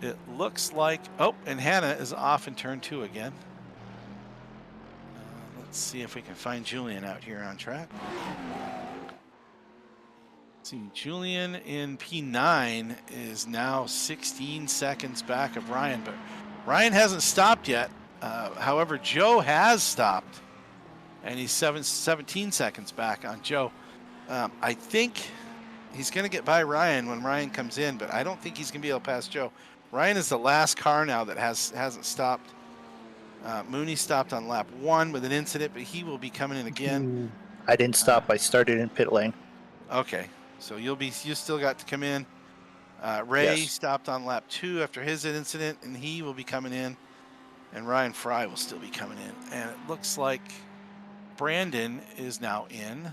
it looks like, oh, and Hannah is off in turn 2 again. Let's see if we can find Julian out here on track. Let's see, Julian in P9 is now 16 seconds back of Ryan, but Ryan hasn't stopped yet. However, Joe has stopped, and he's 17 seconds back on Joe. I think he's going to get by Ryan when Ryan comes in, but I don't think he's going to be able to pass Joe. Ryan is the last car now that hasn't stopped. Mooney stopped on lap 1 with an incident, but he will be coming in again. I didn't stop. I started in pit lane. Okay, so you still got to come in. Ray Yes. stopped on lap 2 after his incident, and he will be coming in. And Ryan Fry will still be coming in. And it looks like Brandon is now in,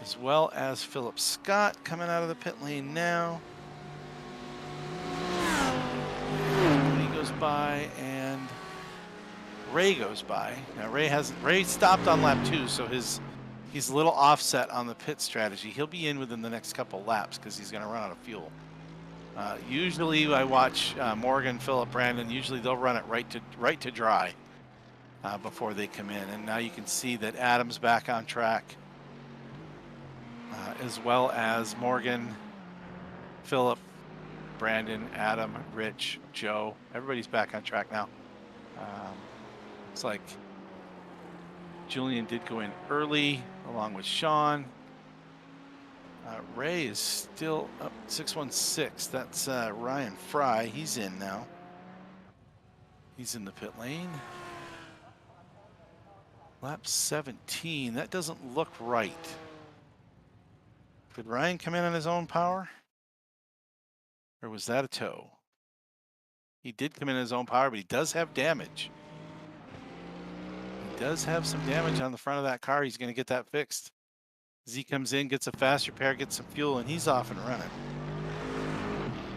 as well as Philip Scott coming out of the pit lane now. He goes by, and Ray goes by. Now Ray stopped on lap 2, so he's a little offset on the pit strategy. He'll be in within the next couple laps because he's going to run out of fuel. Usually I watch Morgan, Philip, Brandon. Usually they'll run it right to dry before they come in. And now you can see that Adam's back on track, as well as Morgan, Philip, Brandon, Adam, Rich, Joe. Everybody's back on track now. Looks like Julian did go in early along with Sean. Ray is still up 616. That's Ryan Fry. He's in now. He's in the pit lane. Lap 17. That doesn't look right. Did Ryan come in on his own power? Or was that a tow? He did come in on his own power, but he does have damage. He does have some damage on the front of that car. He's going to get that fixed. Z comes in, gets a fast repair, gets some fuel, and he's off and running.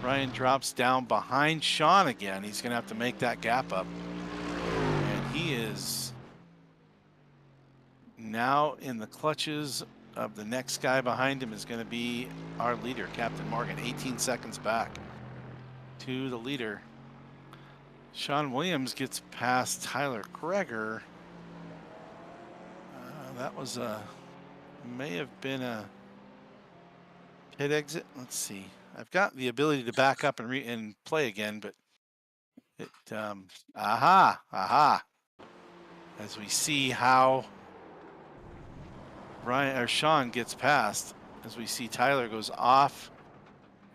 Ryan drops down behind Sean again. He's going to have to make that gap up. And he is now in the clutches of the next guy behind him is going to be our leader, Captain Morgan, 18 seconds back to the leader. Sean Williams gets past Tyler Greger. That was may have been a pit exit. Let's see. I've got the ability to back up and play again, but it aha. As we see how Sean gets past, as we see Tyler goes off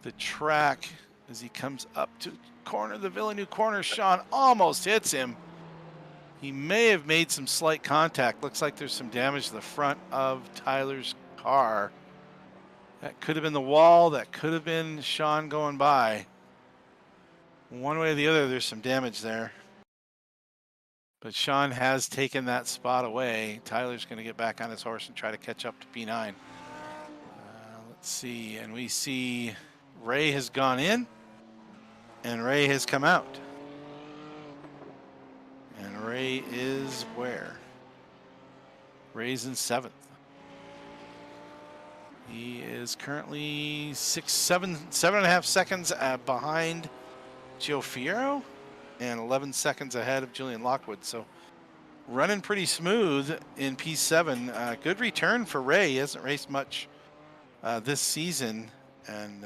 the track as he comes up to corner, the Villeneuve corner. Sean almost hits him. He may have made some slight contact. Looks like there's some damage to the front of Tyler's car. That could have been the wall. That could have been Sean going by. One way or the other, there's some damage there. But Sean has taken that spot away. Tyler's going to get back on his horse and try to catch up to P9. Let's see. And we see Ray has gone in and Ray has come out. And Ray is where? Ray's in 7th. He is currently 7.5 seconds behind Joe Fierro and 11 seconds ahead of Julian Lockwood. So running pretty smooth in P7. Good return for Ray. He hasn't raced much this season and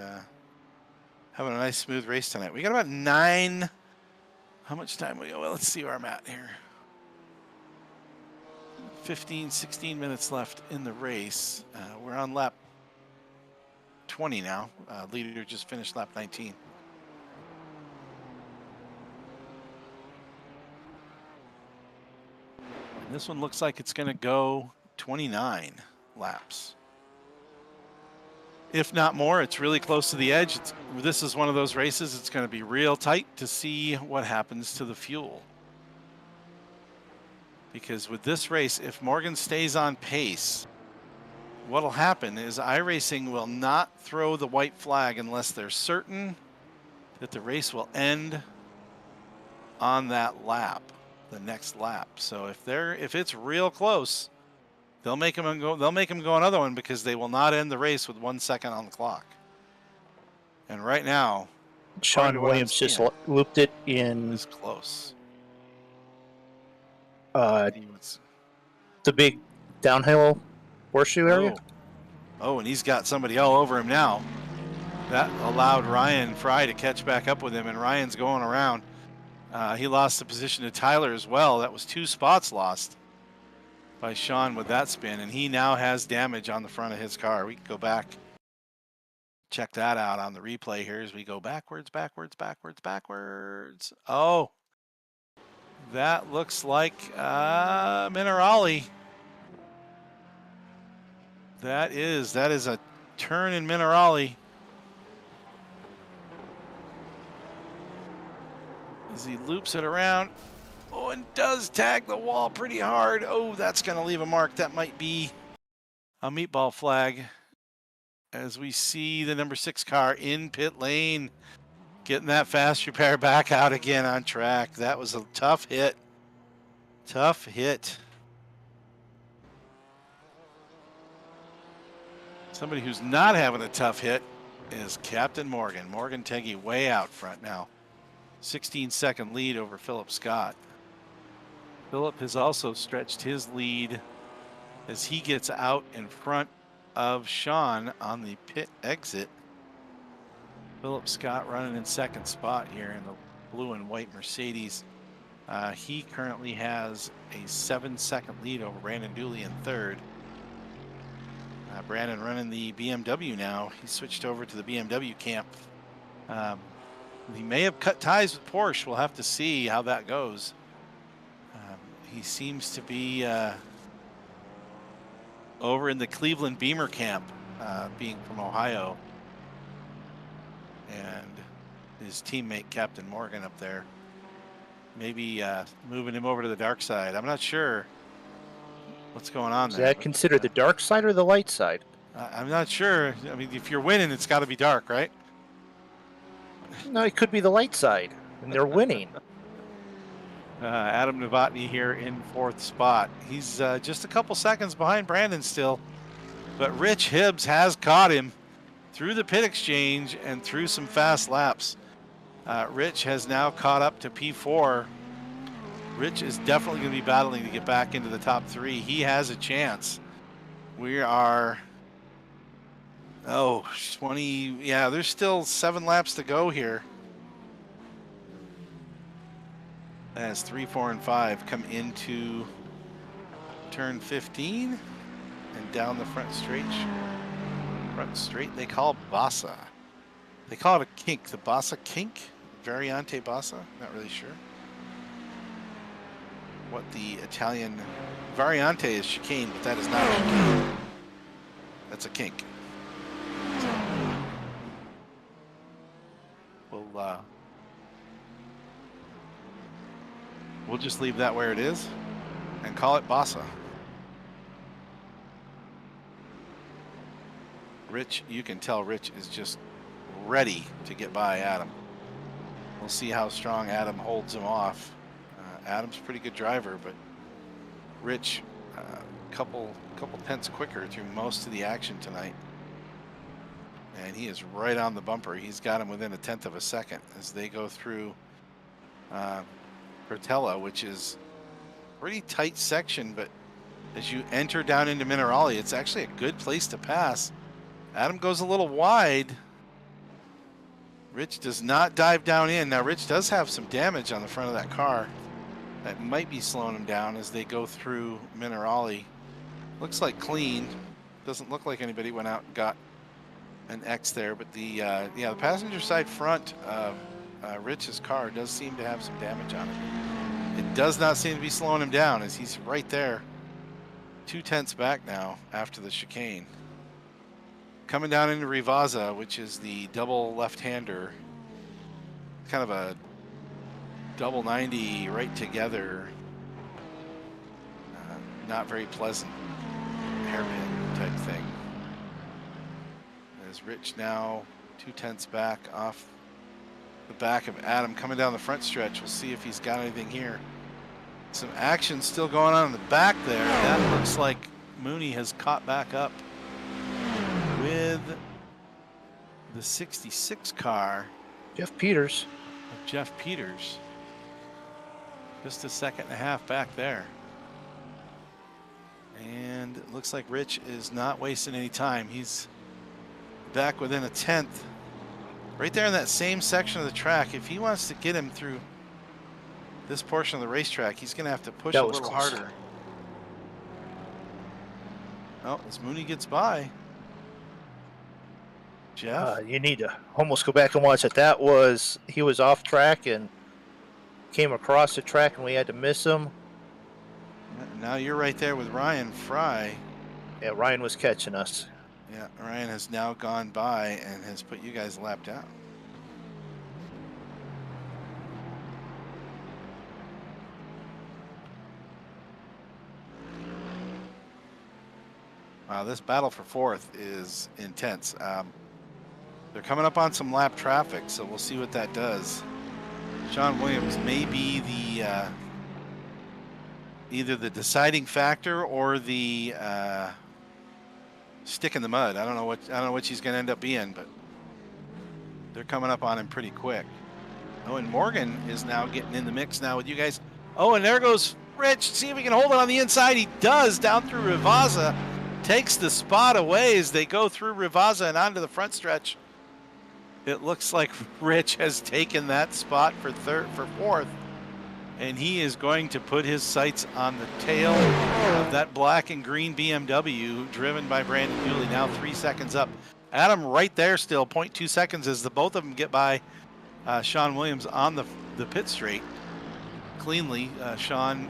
having a nice smooth race tonight. We got about 9. How much time we go? Well, let's see where I'm at here. 15, 16 minutes left in the race. We're on lap 20 now. Leader just finished lap 19. And this one looks like it's going to go 29 laps. If not more, it's really close to the edge. This is one of those races. It's going to be real tight to see what happens to the fuel. Because with this race, if Morgan stays on pace, what'll happen is iRacing will not throw the white flag unless they're certain that the race will end on that lap, the next lap. So if it's real close, they'll make him go. They'll make him go another one because they will not end the race with 1 second on the clock. And right now, Sean Williams just looped it in. Is close. The big downhill horseshoe area. Oh, and he's got somebody all over him now. That allowed Ryan Fry to catch back up with him, and Ryan's going around. He lost the position to Tyler as well. That was 2 spots lost by Sean with that spin, and he now has damage on the front of his car. We can go back, check that out on the replay here as we go backwards. Oh, that looks like Minerali. That is a turn in Minerali. As he loops it around. Oh, and does tag the wall pretty hard. Oh, that's going to leave a mark. That might be a meatball flag. As we see the number 6 car in pit lane, getting that fast repair back out again on track. That was a tough hit. Tough hit. Somebody who's not having a tough hit is Captain Morgan. Morgan Teggy way out front now. 16-second lead over Philip Scott. Philip has also stretched his lead as he gets out in front of Sean on the pit exit. Philip Scott running in 2nd spot here in the blue and white Mercedes. He currently has a 7-second lead over Brandon Dooley in 3rd. Brandon running the BMW now. He switched over to the BMW camp. He may have cut ties with Porsche. We'll have to see how that goes. He seems to be over in the Cleveland Beamer camp, being from Ohio. And his teammate, Captain Morgan, up there. Maybe moving him over to the dark side. I'm not sure what's going on there. Is that considered the dark side or the light side? I'm not sure. I mean, if you're winning, it's got to be dark, right? No, it could be the light side, and they're winning. Adam Novotny here in 4th spot. He's just a couple seconds behind Brandon still, but Rich Hibbs has caught him through the pit exchange and through some fast laps. Rich has now caught up to P4. Rich is definitely going to be battling to get back into the top 3. He has a chance. We are, 20, yeah, there's still 7 laps to go here. As 3, 4, and 5 come into turn 15 and down the front straight. They call Bassa. They call it a kink, the Bassa kink, Variante Bassa. Not really sure what the Italian Variante is. Chicane, but that is not a chicane. That's a kink. We'll just leave that where it is and call it Bassa. Rich, you can tell Rich is just ready to get by Adam. We'll see how strong Adam holds him off. Adam's a pretty good driver, but Rich, couple tenths quicker through most of the action tonight. And he is right on the bumper. He's got him within 1/10 of a second as they go through Portella, which is a pretty tight section, but as you enter down into Minerali, it's actually a good place to pass. Adam goes a little wide. Rich does not dive down in. Now, Rich does have some damage on the front of that car that might be slowing him down as they go through Minerali. Looks like clean. Doesn't look like anybody went out and got an X there, but the passenger side front of Rich's car does seem to have some damage on it. It does not seem to be slowing him down as he's right there. 2/10 back now after the chicane. Coming down into Rivazza, which is the double left-hander. Kind of a double 90 right together. Not very pleasant hairpin type thing. As Rich now 2/10 back off the back of Adam coming down the front stretch. We'll see if he's got anything here. Some action still going on in the back there. That looks like Mooney has caught back up with the 66 car. Jeff Peters. Of Jeff Peters. Just a second and a half back there. And it looks like Rich is not wasting any time. He's back within 1/10. Right there in that same section of the track. If he wants to get him through this portion of the racetrack, he's going to have to push a little harder. Oh, as Mooney gets by. Jeff? You need to almost go back and watch it. He was off track and came across the track and we had to miss him. Now you're right there with Ryan Fry. Yeah, Ryan was catching us. Yeah, Ryan has now gone by and has put you guys a lap down. Wow, this battle for 4th is intense. They're coming up on some lap traffic, so we'll see what that does. Sean Williams may be the either the deciding factor or the stick in the mud. I don't know what she's going to end up being, but they're coming up on him pretty quick. Oh, and Morgan is now getting in the mix now with you guys. Oh, and there goes Rich. See if he can hold it on the inside. He does down through Rivazza. Takes the spot away as they go through Rivazza and onto the front stretch. It looks like Rich has taken that spot for 4th. And he is going to put his sights on the tail of that black and green BMW driven by Brandon Dooley. Now 3 seconds up. Adam right there still, 0.2 seconds as the both of them get by Sean Williams on the pit straight cleanly. Sean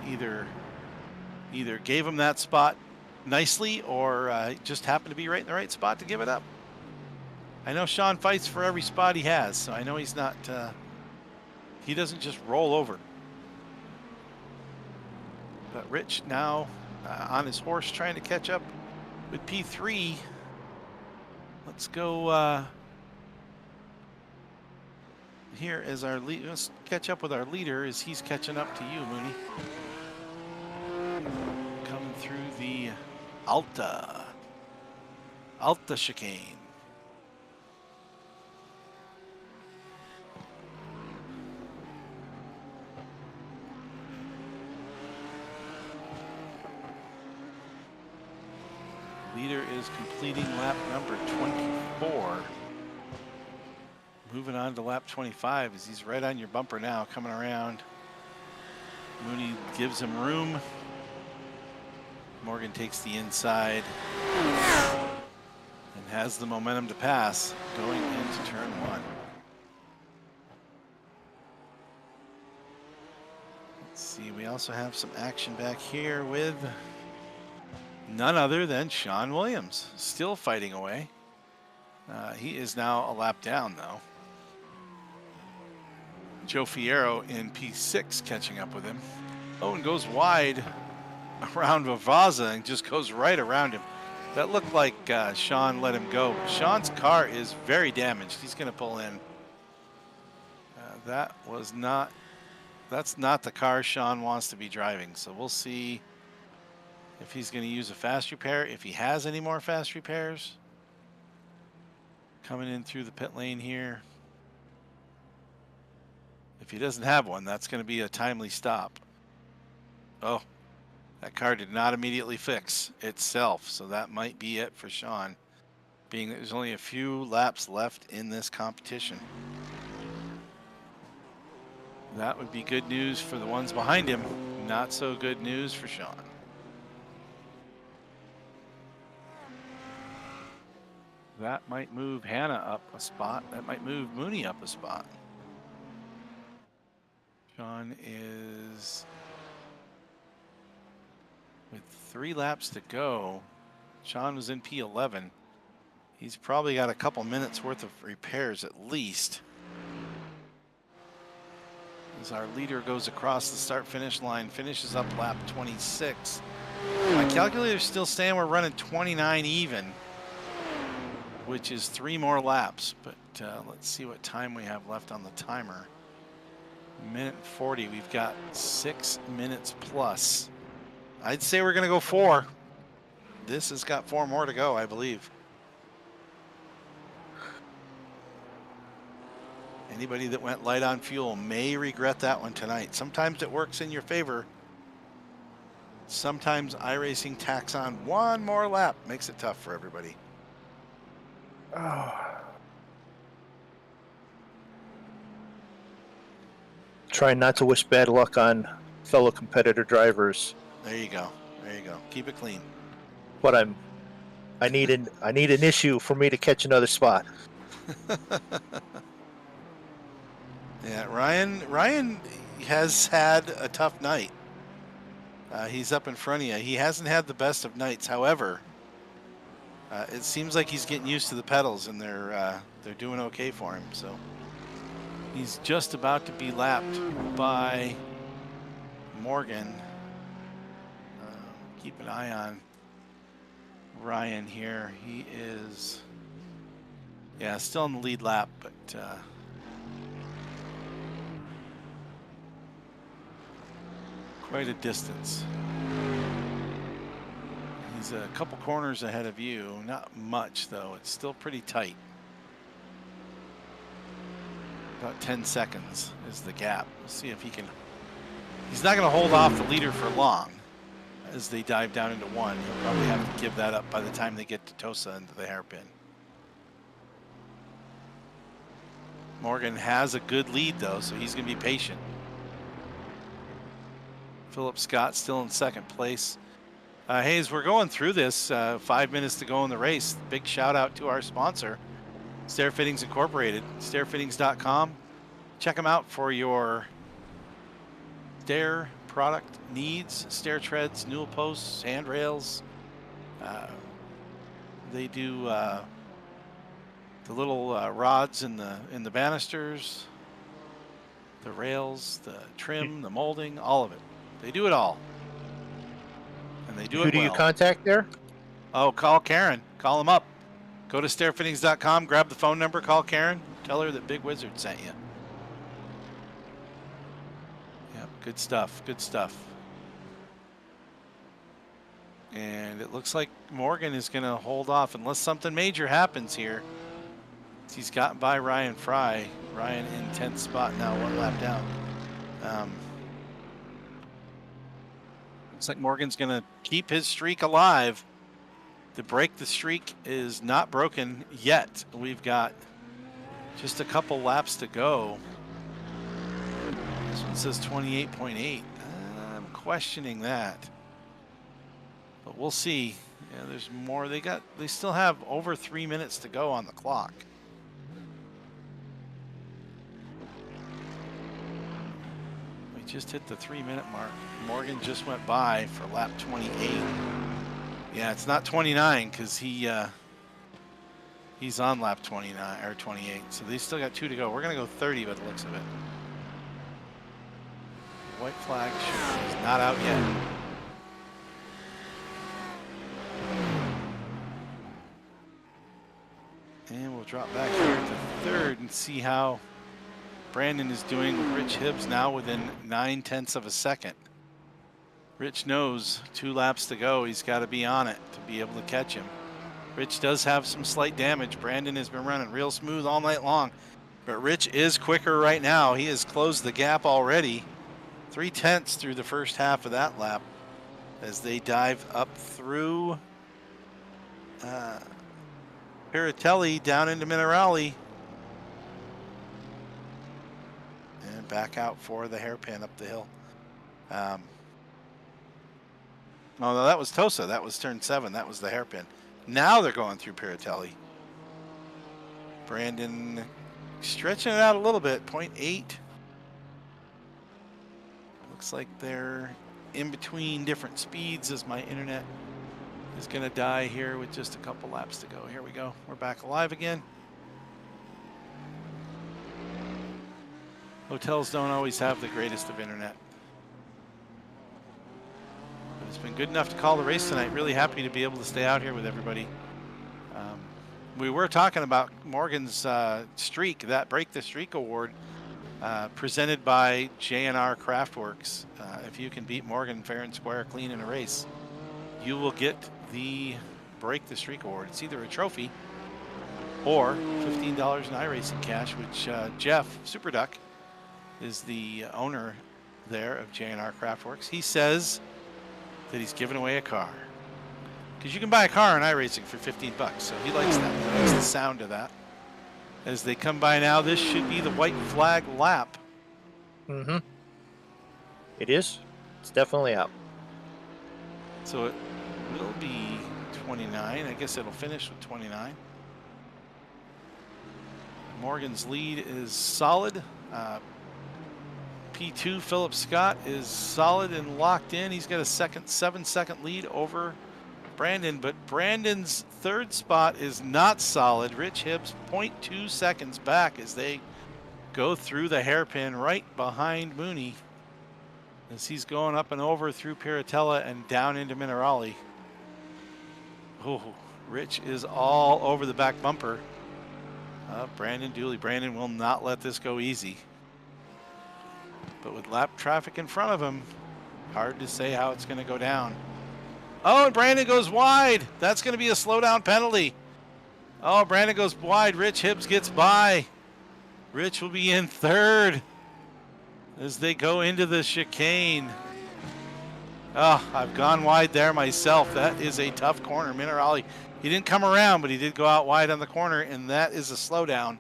either gave him that spot nicely or just happened to be right in the right spot to give it up. I know Sean fights for every spot he has, so I know he's not, he doesn't just roll over. But Rich now on his horse trying to catch up with P3. Let's go here as our lead. Let's catch up with our leader as he's catching up to you, Mooney. Coming through the Alta chicane. Leader is completing lap number 24. Moving on to lap 25 as he's right on your bumper now, coming around. Mooney gives him room. Morgan takes the inside and has the momentum to pass going into turn 1. Let's see, we also have some action back here with none other than Sean Williams, still fighting away. He is now a lap down, though. Joe Fierro in P6 catching up with him. Oh, and goes wide around Vavaza and just goes right around him. That looked like Sean let him go. Sean's car is very damaged. He's going to pull in. That's not the car Sean wants to be driving. So we'll see if he's going to use a fast repair, if he has any more fast repairs. Coming in through the pit lane here. If he doesn't have one, that's going to be a timely stop. Oh, that car did not immediately fix itself, so that might be it for Sean, being that there's only a few laps left in this competition. That would be good news for the ones behind him. Not so good news for Sean. That might move Hannah up a spot. That might move Mooney up a spot. Sean is, with 3 laps to go, Sean was in P11. He's probably got a couple minutes worth of repairs at least. As our leader goes across the start-finish line, finishes up lap 26. My calculator's still saying we're running 29 even, which is 3 more laps. But let's see what time we have left on the timer. Minute 40, we've got 6 minutes plus. I'd say we're gonna go 4. This has got 4 more to go, I believe. Anybody that went light on fuel may regret that one tonight. Sometimes it works in your favor. Sometimes iRacing tacks on 1 more lap, makes it tough for everybody. Oh. Try not to wish bad luck on fellow competitor drivers. There you go. There you go. Keep it clean. But I need an issue for me to catch another spot. Yeah, Ryan has had a tough night. He's up in front of you. He hasn't had the best of nights. However, it seems like he's getting used to the pedals, and they're doing okay for him. So he's just about to be lapped by Morgan. Keep an eye on Ryan here. He is, yeah, still in the lead lap, but quite a distance. He's a couple corners ahead of you. Not much, though. It's still pretty tight. About 10 seconds is the gap. We'll see if he can. He's not going to hold off the leader for long as they dive down into 1. He'll probably have to give that up by the time they get to Tosa into the hairpin. Morgan has a good lead, though, so he's going to be patient. Philip Scott still in second place. Hayes, we're going through this. 5 minutes to go in the race. Big shout out to our sponsor, Stair Fittings Incorporated, stairfittings.com. Check them out for your stair product needs, stair treads, newel posts, handrails. They do the little rods in the banisters, the rails, the trim, the molding, all of it. They do it all. And they do it well. Who do you contact there? Oh, call Karen. Call them up. Go to stairfittings.com, grab the phone number, call Karen, tell her that Big Wizard sent you. Good stuff. Good stuff. And it looks like Morgan is going to hold off unless something major happens here. He's gotten by Ryan Fry. Ryan in 10th spot now, 1 lap down. Looks like Morgan's going to keep his streak alive. To break the streak is not broken yet. We've got just a couple laps to go. This one says 28.8. I'm questioning that. But we'll see. Yeah, there's more. They still have over 3 minutes to go on the clock. We just hit the 3-minute mark. Morgan just went by for lap 28. Yeah, it's not 29 because he's on lap 29 or 28. So they still got 2 to go. We're gonna go 30 by the looks of it. White flag is not out yet. And we'll drop back here to 3rd and see how Brandon is doing with Rich Hibbs now within 9/10 of a second. Rich knows 2 laps to go. He's got to be on it to be able to catch him. Rich does have some slight damage. Brandon has been running real smooth all night long, but Rich is quicker right now. He has closed the gap already. 3/10 through the first half of that lap as they dive up through Piratelli down into Minerali and back out for the hairpin up the hill. Oh, no, that was Tosa. That was turn 7. That was the hairpin. Now they're going through Piratelli. Brandon stretching it out a little bit, 0.8. Looks like they're in between different speeds as my internet is going to die here with just a couple laps to go. Here we go. We're back alive again. Hotels don't always have the greatest of internet. But it's been good enough to call the race tonight. Really happy to be able to stay out here with everybody. We were talking about Morgan's streak, that Break the Streak award, presented by J&R Craftworks. If you can beat Morgan fair and square clean in a race, you will get the Break the Streak award. It's either a trophy or $15 in iRacing cash, which Jeff Superduck is the owner there of J&R Craftworks. He says that he's giving away a car. Because you can buy a car in iRacing for 15 bucks, so he likes that. He likes the sound of that. As they come by now, this should be the white flag lap. Mm-hmm. It is. It's definitely up. So it will be 29. I guess it'll finish with 29. Morgan's lead is solid. P2 Philip Scott is solid and locked in. He's got a 7-second lead over Brandon, but Brandon's 3rd spot is not solid. Rich Hibbs 0.2 seconds back as they go through the hairpin right behind Mooney as he's going up and over through Piratella and down into Minerali. Oh, Rich is all over the back bumper. Brandon Dooley. Brandon will not let this go easy. But with lap traffic in front of him, hard to say how it's going to go down. Oh, and Brandon goes wide. That's going to be a slowdown penalty. Oh, Brandon goes wide. Rich Hibbs gets by. Rich will be in 3rd as they go into the chicane. Oh, I've gone wide there myself. That is a tough corner. Minerali, he didn't come around, but he did go out wide on the corner, and that is a slowdown.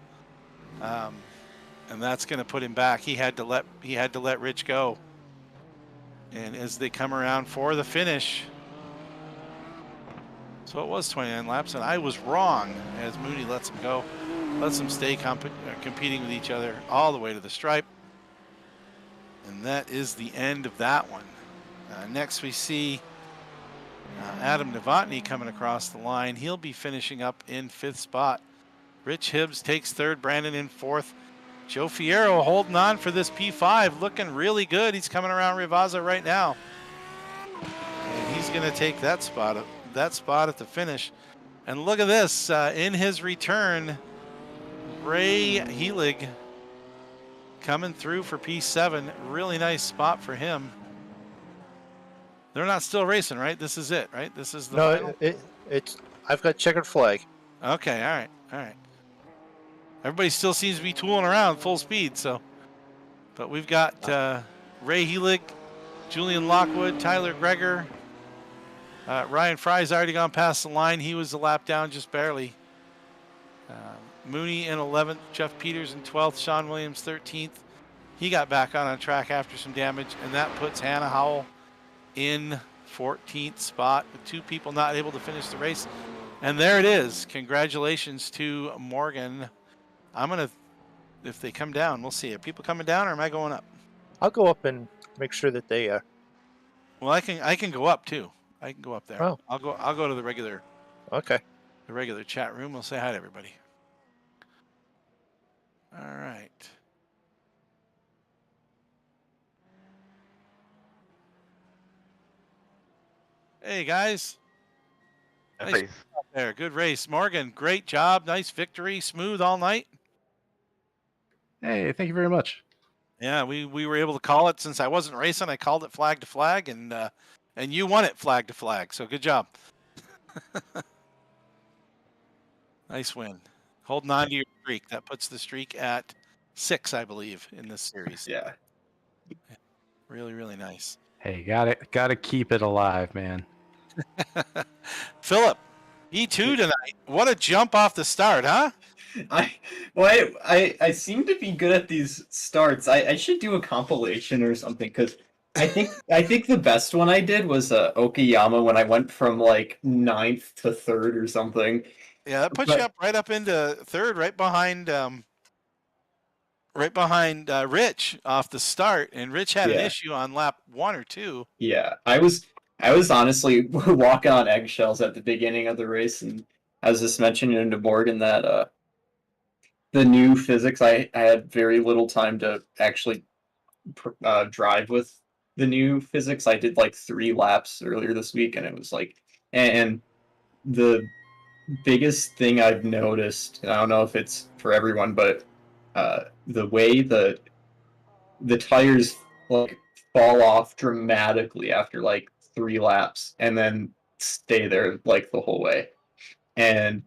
And that's going to put him back. He had to let Rich go. And as they come around for the finish, so it was 29 laps, and I was wrong as Mooney lets him go, lets them stay competing with each other all the way to the stripe. And that is the end of that one. Next we see Adam Novotny coming across the line. He'll be finishing up in 5th spot. Rich Hibbs takes 3rd, Brandon in 4th. Joe Fierro holding on for this P5, looking really good. He's coming around Rivazza right now. And he's going to take that spot at the finish. And look at this, in his return, Ray Helig coming through for P7. Really nice spot for him. They're not still racing, right? This is it, right? This is the final? It's I've got checkered flag. Okay, all right. Everybody still seems to be tooling around full speed, so. But we've got Ray Helig, Julian Lockwood, Tyler Greger. Ryan Fry's already gone past the line. He was a lap down just barely. Mooney in 11th, Jeff Peters in 12th, Sean Williams 13th. He got back on track after some damage, and that puts Hannah Howell in 14th spot with 2 people not able to finish the race. And there it is. Congratulations to Morgan. I'm going to, if they come down, we'll see. Are people coming down or am I going up? I'll go up and make sure that they Well, I can go up too. I can go up there. Oh. I'll go to the regular chat room. We'll say hi to everybody. All right. Hey guys. Nice Nice. there. Good race. Morgan, great job. Nice victory. Smooth all night. Hey, thank you very much. Yeah, we were able to call it since I wasn't racing. I called it flag to flag, and you won it flag to flag. So good job. Nice win. Holding on to your streak. That puts the streak at 6, I believe, in this series. Yeah. Really, really nice. Hey, got to keep it alive, man. Philip, E2 tonight. What a jump off the start, huh? I seem to be good at these starts. I should do a compilation or something because I think the best one I did was Okayama when I went from like 9th to 3rd or something. Yeah, that puts you up right up into 3rd, right behind Rich off the start, and Rich had an issue on lap 1 or 2. Yeah, I was honestly walking on eggshells at the beginning of the race, and I was just mentioning to Morgan that the new physics, I had very little time to actually drive with the new physics. I did like 3 laps earlier this week, and it was like, and the biggest thing I've noticed, and I don't know if it's for everyone, but the way the tires like fall off dramatically after like 3 laps and then stay there like the whole way. And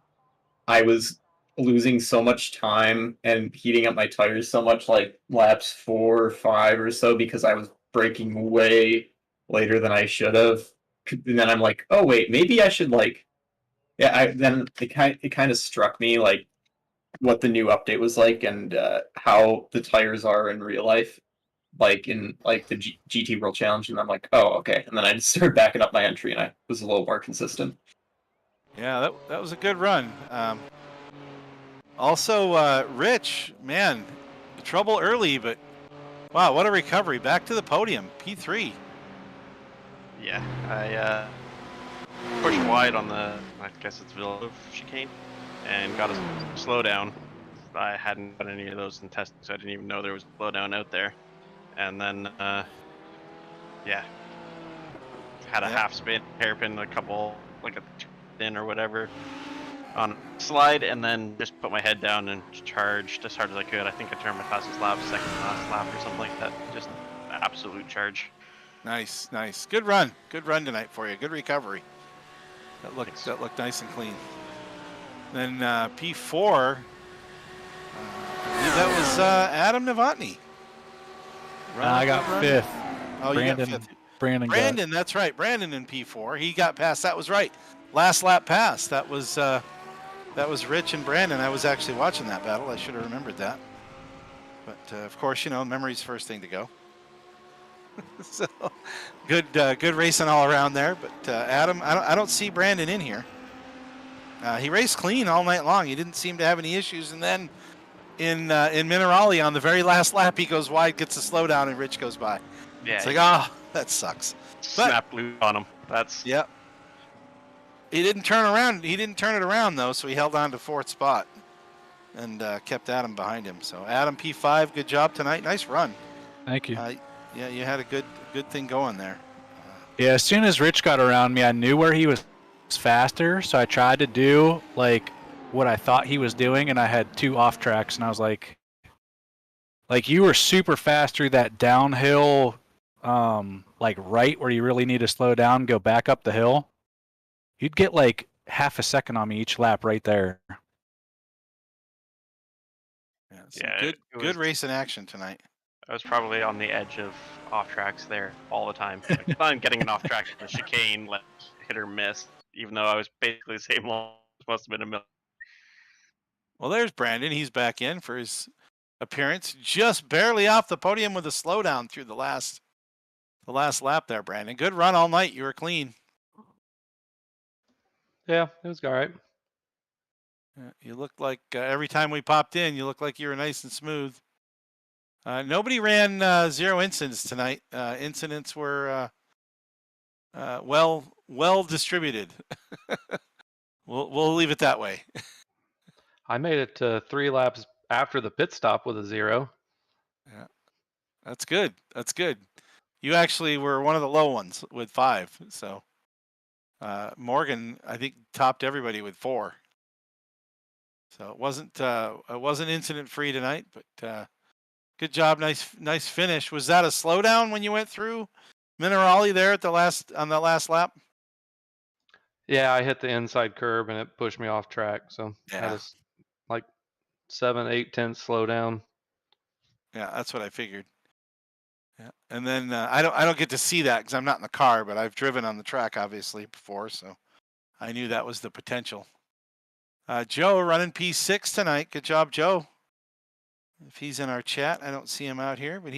I was losing so much time and heating up my tires so much like laps 4 or 5 or so because I was braking way later than I should have. And then I'm like, oh wait, maybe I should like, then it kind of struck me like what the new update was like and how the tires are in real life, like in like the GT World Challenge, and I'm like, oh okay. And then I just started backing up my entry, and I was a little more consistent. Yeah, that was a good run. Also, Rich, man, trouble early, but wow, what a recovery! Back to the podium, P3. Yeah, I pushed wide on the, I guess it's Villeneuve chicane, and got a slowdown. I hadn't done any of those in testing, so I didn't even know there was a slowdown out there. And then, yeah, had a half spin, hairpin, a couple, like a thin or whatever, on a slide, and then just put my head down and charged as hard as I could. I think I turned my fastest lap, second last lap or something like that. Just absolute charge. Nice. Good run tonight for you. Good recovery. That looked nice and clean. Then P4, I believe that was Adam Novotny. I got 5th. Oh, Brandon, you got 5th. Brandon, that's right. Brandon in P4. He got past. That was right. Last lap pass. That was Rich and Brandon. I was actually watching that battle. I should have remembered that. But of course, memory's first thing to go. So good racing all around there. But Adam, I don't see Brandon in here. He raced clean all night long. He didn't seem to have any issues. And then in Minerali on the very last lap, he goes wide, gets a slowdown, and Rich goes by. Yeah, it's like, oh, that sucks. Snapped loose on him. That's yep. He didn't turn around. He didn't turn it around though, so he held on to 4th spot and kept Adam behind him. So Adam P5, good job tonight. Nice run. Thank you. Yeah, you had a good thing going there. Yeah, as soon as Rich got around me, I knew where he was faster, so I tried to do like what I thought he was doing, and I had 2 off tracks, and I was like, Like you were super fast through that downhill, like right where you really need to slow down, go back up the hill. You'd get like half a second on me each lap right there. Yeah, some Yeah, good it good was- race in action tonight. I was probably on the edge of off tracks there all the time. Like, I'm getting an off track in the chicane, like hit or miss, even though I was basically the same long. Must have been a million. Well, there's Brandon. He's back in for his appearance, just barely off the podium with a slowdown through the last lap there, Brandon. Good run all night. You were clean. Yeah, it was all right. You looked like every time we popped in, you looked like you were nice and smooth. Nobody ran 0 incidents tonight. Incidents were well distributed. We'll leave it that way. I made it to 3 laps after the pit stop with a 0. Yeah, that's good. That's good. You actually were one of the low ones with 5. So Morgan, I think, topped everybody with 4. So it wasn't incident free tonight, but good job. Nice finish. Was that a slowdown when you went through Minerali there on that last lap? Yeah, I hit the inside curb and it pushed me off track. So had Yeah. a like 7, 8, 10 slow down. Yeah, that's what I figured. Yeah, and then I don't get to see that because I'm not in the car, but I've driven on the track obviously before, so I knew that was the potential. Joe running P6 tonight. Good job, Joe. If he's in our chat, I don't see him out here, but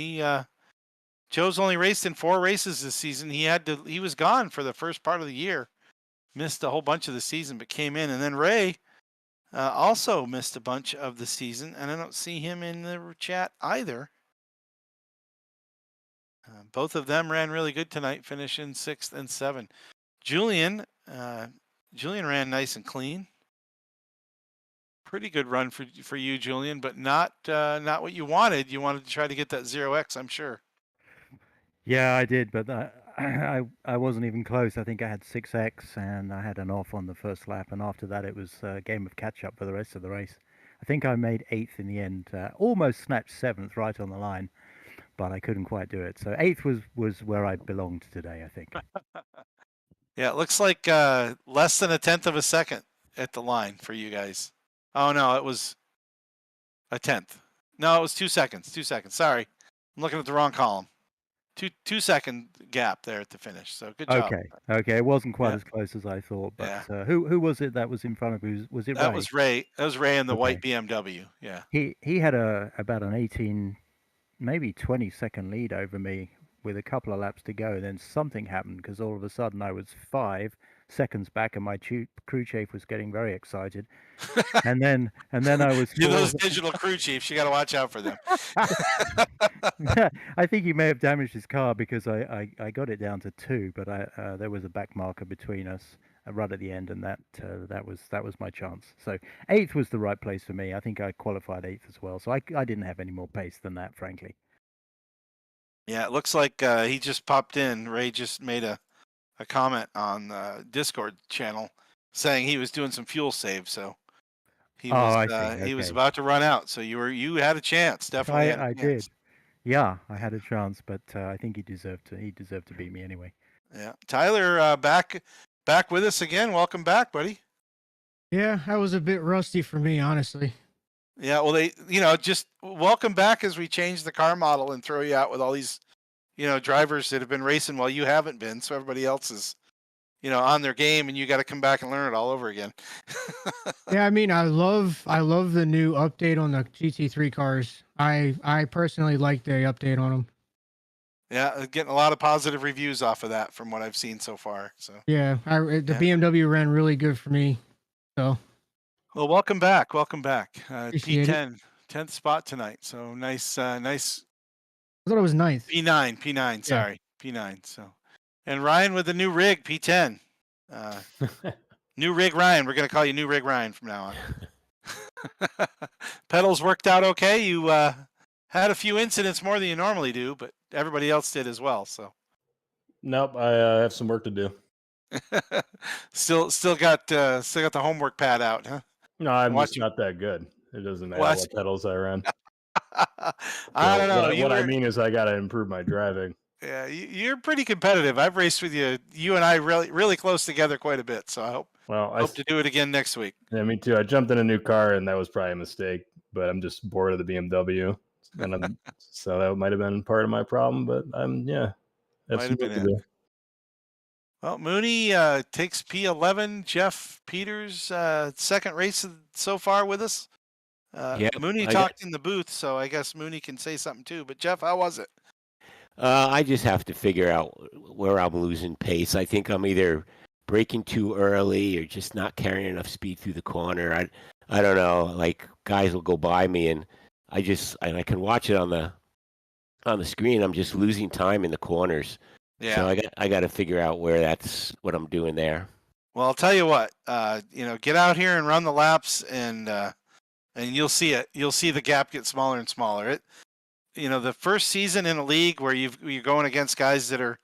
Joe's only raced in 4 races this season. He was gone for the first part of the year, missed a whole bunch of the season, but came in. And then Ray also missed a bunch of the season, and I don't see him in the chat either. Both of them ran really good tonight, finishing 6th and 7th. Julian ran nice and clean. Pretty good run for you, Julian, but not what you wanted. You wanted to try to get that 0x, I'm sure. Yeah, I did, but I wasn't even close. I think I had 6x, and I had an off on the first lap, and after that it was a game of catch-up for the rest of the race. I think I made 8th in the end, almost snatched 7th right on the line, but I couldn't quite do it. So 8th was where I belonged today, I think. Yeah, it looks like less than 1/10 of a second at the line for you guys. Oh no, it was 1/10. No, it was 2 seconds. 2 seconds. Sorry, I'm looking at the wrong column. 2-second gap there at the finish. So good job. Okay, it wasn't quite Yeah. as close as I thought. But Yeah. who was it that was in front of me? Was it That Ray? was Ray. That was Ray in the Okay. white BMW. Yeah. He had about an 18, maybe 20-second lead over me with a couple of laps to go. Then something happened because all of a sudden I was 5 seconds back, and my crew chief was getting very excited. and then I was Those digital crew chiefs, you got to watch out for them. I think he may have damaged his car because I got it down to 2, but there was a back marker between us right at the end, and that was my chance. So 8th was the right place for me. I think I qualified 8th as well. So I didn't have any more pace than that, frankly. Yeah, it looks like he just popped in. Ray just made a comment on the Discord channel saying he was doing some fuel save, so he was about to run out. So you had a chance, definitely. I did. Yeah, I had a chance, but I think he deserved to beat me anyway. Yeah, Tyler, back with us again. Welcome back, buddy. Yeah, that was a bit rusty for me, honestly. Yeah, well, just welcome back as we change the car model and throw you out with all these, drivers that have been racing while you haven't been. So everybody else is, on their game, and you got to come back and learn it all over again. Yeah, I mean, I love the new update on the GT3 cars. I personally like the update on them. Yeah, getting a lot of positive reviews off of that from what I've seen so far. So yeah, the BMW ran really good for me. So. Well, welcome back. Appreciate P10, 10th spot tonight. So nice. I thought it was 9th. P9. Sorry, yeah. P9. So, and Ryan with the new rig, P10. New rig Ryan. We're gonna call you New Rig Ryan from now on. Pedals worked out okay. You had a few incidents more than you normally do, but everybody else did as well. So. Nope, I have some work to do. still got the homework pad out, huh? No, I'm just not that good. It doesn't matter what pedals I run. I don't know. What I mean is I got to improve my driving. Yeah, you're pretty competitive. I've raced with you, you and I, really close together quite a bit. So I hope to do it again next week. Yeah, me too. I jumped in a new car, and that was probably a mistake. But I'm just bored of the BMW, and so that might have been part of my problem. But Might have been it. Well, Mooney takes P11. Jeff Peters, second race so far with us. Mooney talked in the booth, so I guess Mooney can say something too. But Jeff, how was it? I just have to figure out where I'm losing pace. I think I'm either braking too early or just not carrying enough speed through the corner. I don't know. Like guys will go by me, and I can watch it on the screen. I'm just losing time in the corners. Yeah. So I got to figure out what I'm doing there. Well, I'll tell you what. Get out here and run the laps, and you'll see it. You'll see the gap get smaller and smaller. The first season in a league where you're going against guys that are,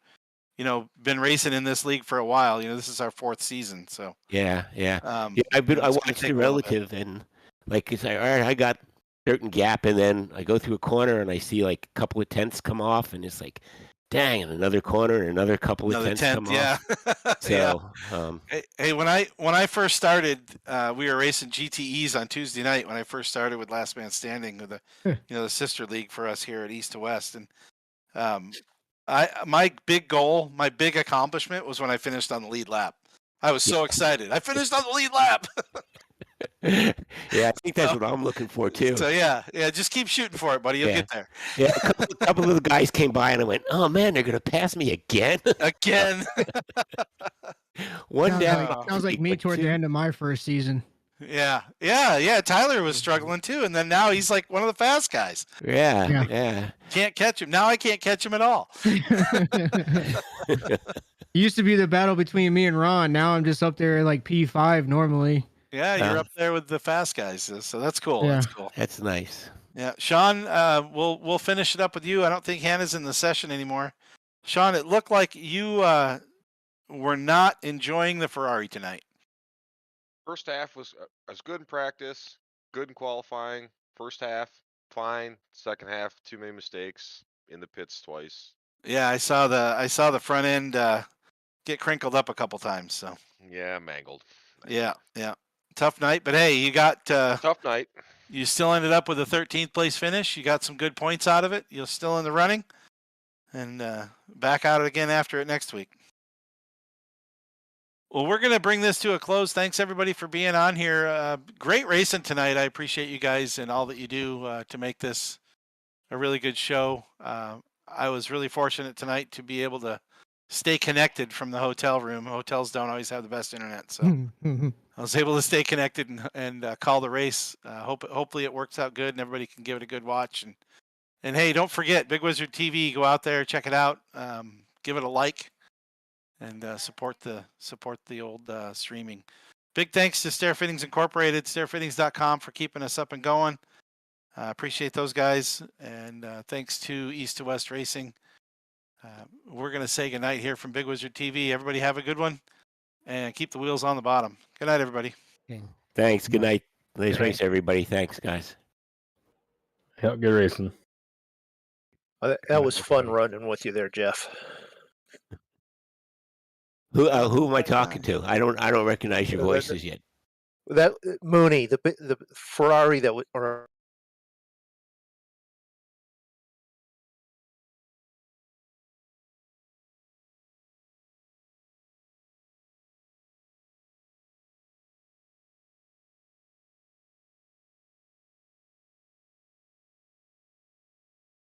been racing in this league for a while. This is our 4th season, so. Yeah. I watched the relative, and like it's like, all right, I got certain gap, and then I go through a corner and I see like a couple of tenths come off, and it's like, dang, and another corner and another couple of tenths come off. So, hey, when I first started, we were racing GTEs on Tuesday night when I first started with Last Man Standing, with the sister league for us here at East to West, and my big goal, my big accomplishment was when I finished on the lead lap. I was so excited. I finished on the lead lap. Yeah, I think that's what I'm looking for too. So yeah, just keep shooting for it, buddy. You'll get there. Yeah, a couple of the guys came by and I went, "Oh man, they're gonna pass me again." Again. One day. Sounds like me toward the end of my first season. Yeah. Tyler was struggling too, and then now he's like one of the fast guys. Yeah. Can't catch him now. I can't catch him at all. It used to be the battle between me and Ron. Now I'm just up there at like P5 normally. Yeah, you're up there with the fast guys, so that's cool. Yeah. That's cool. That's nice. Yeah, Sean, we'll finish it up with you. I don't think Hannah's in the session anymore. Sean, it looked like you were not enjoying the Ferrari tonight. First half was good in practice, good in qualifying. First half, fine. Second half, too many mistakes in the pits twice. Yeah, I saw the front end get crinkled up a couple times. So yeah, mangled. Yeah. Tough night, but hey, you got tough night. You still ended up with a 13th place finish. You got some good points out of it. You're still in the running, and back out again after it next week. Well, we're going to bring this to a close. Thanks everybody for being on here. Great racing tonight. I appreciate you guys and all that you do to make this a really good show. I was really fortunate tonight to be able to stay connected from the hotel room. Hotels don't always have the best internet, so I was able to stay connected and call the race. Hopefully it works out good and everybody can give it a good watch. And hey, don't forget Big Wizard TV. Go out there, check it out, give it a like, and support the old streaming. Big thanks to Stair Fittings Incorporated, stairfittings.com for keeping us up and going. Appreciate those guys, and thanks to East to West Racing. We're going to say goodnight here from Big Wizard TV. Everybody have a good one, and keep the wheels on the bottom. Good night, everybody. Okay. Thanks. Good night. Nice race, everybody. Thanks, guys. Yeah, good racing. That was fun running with you there, Jeff. Who am I talking to? I don't recognize your voices yet. That Mooney, the Ferrari that or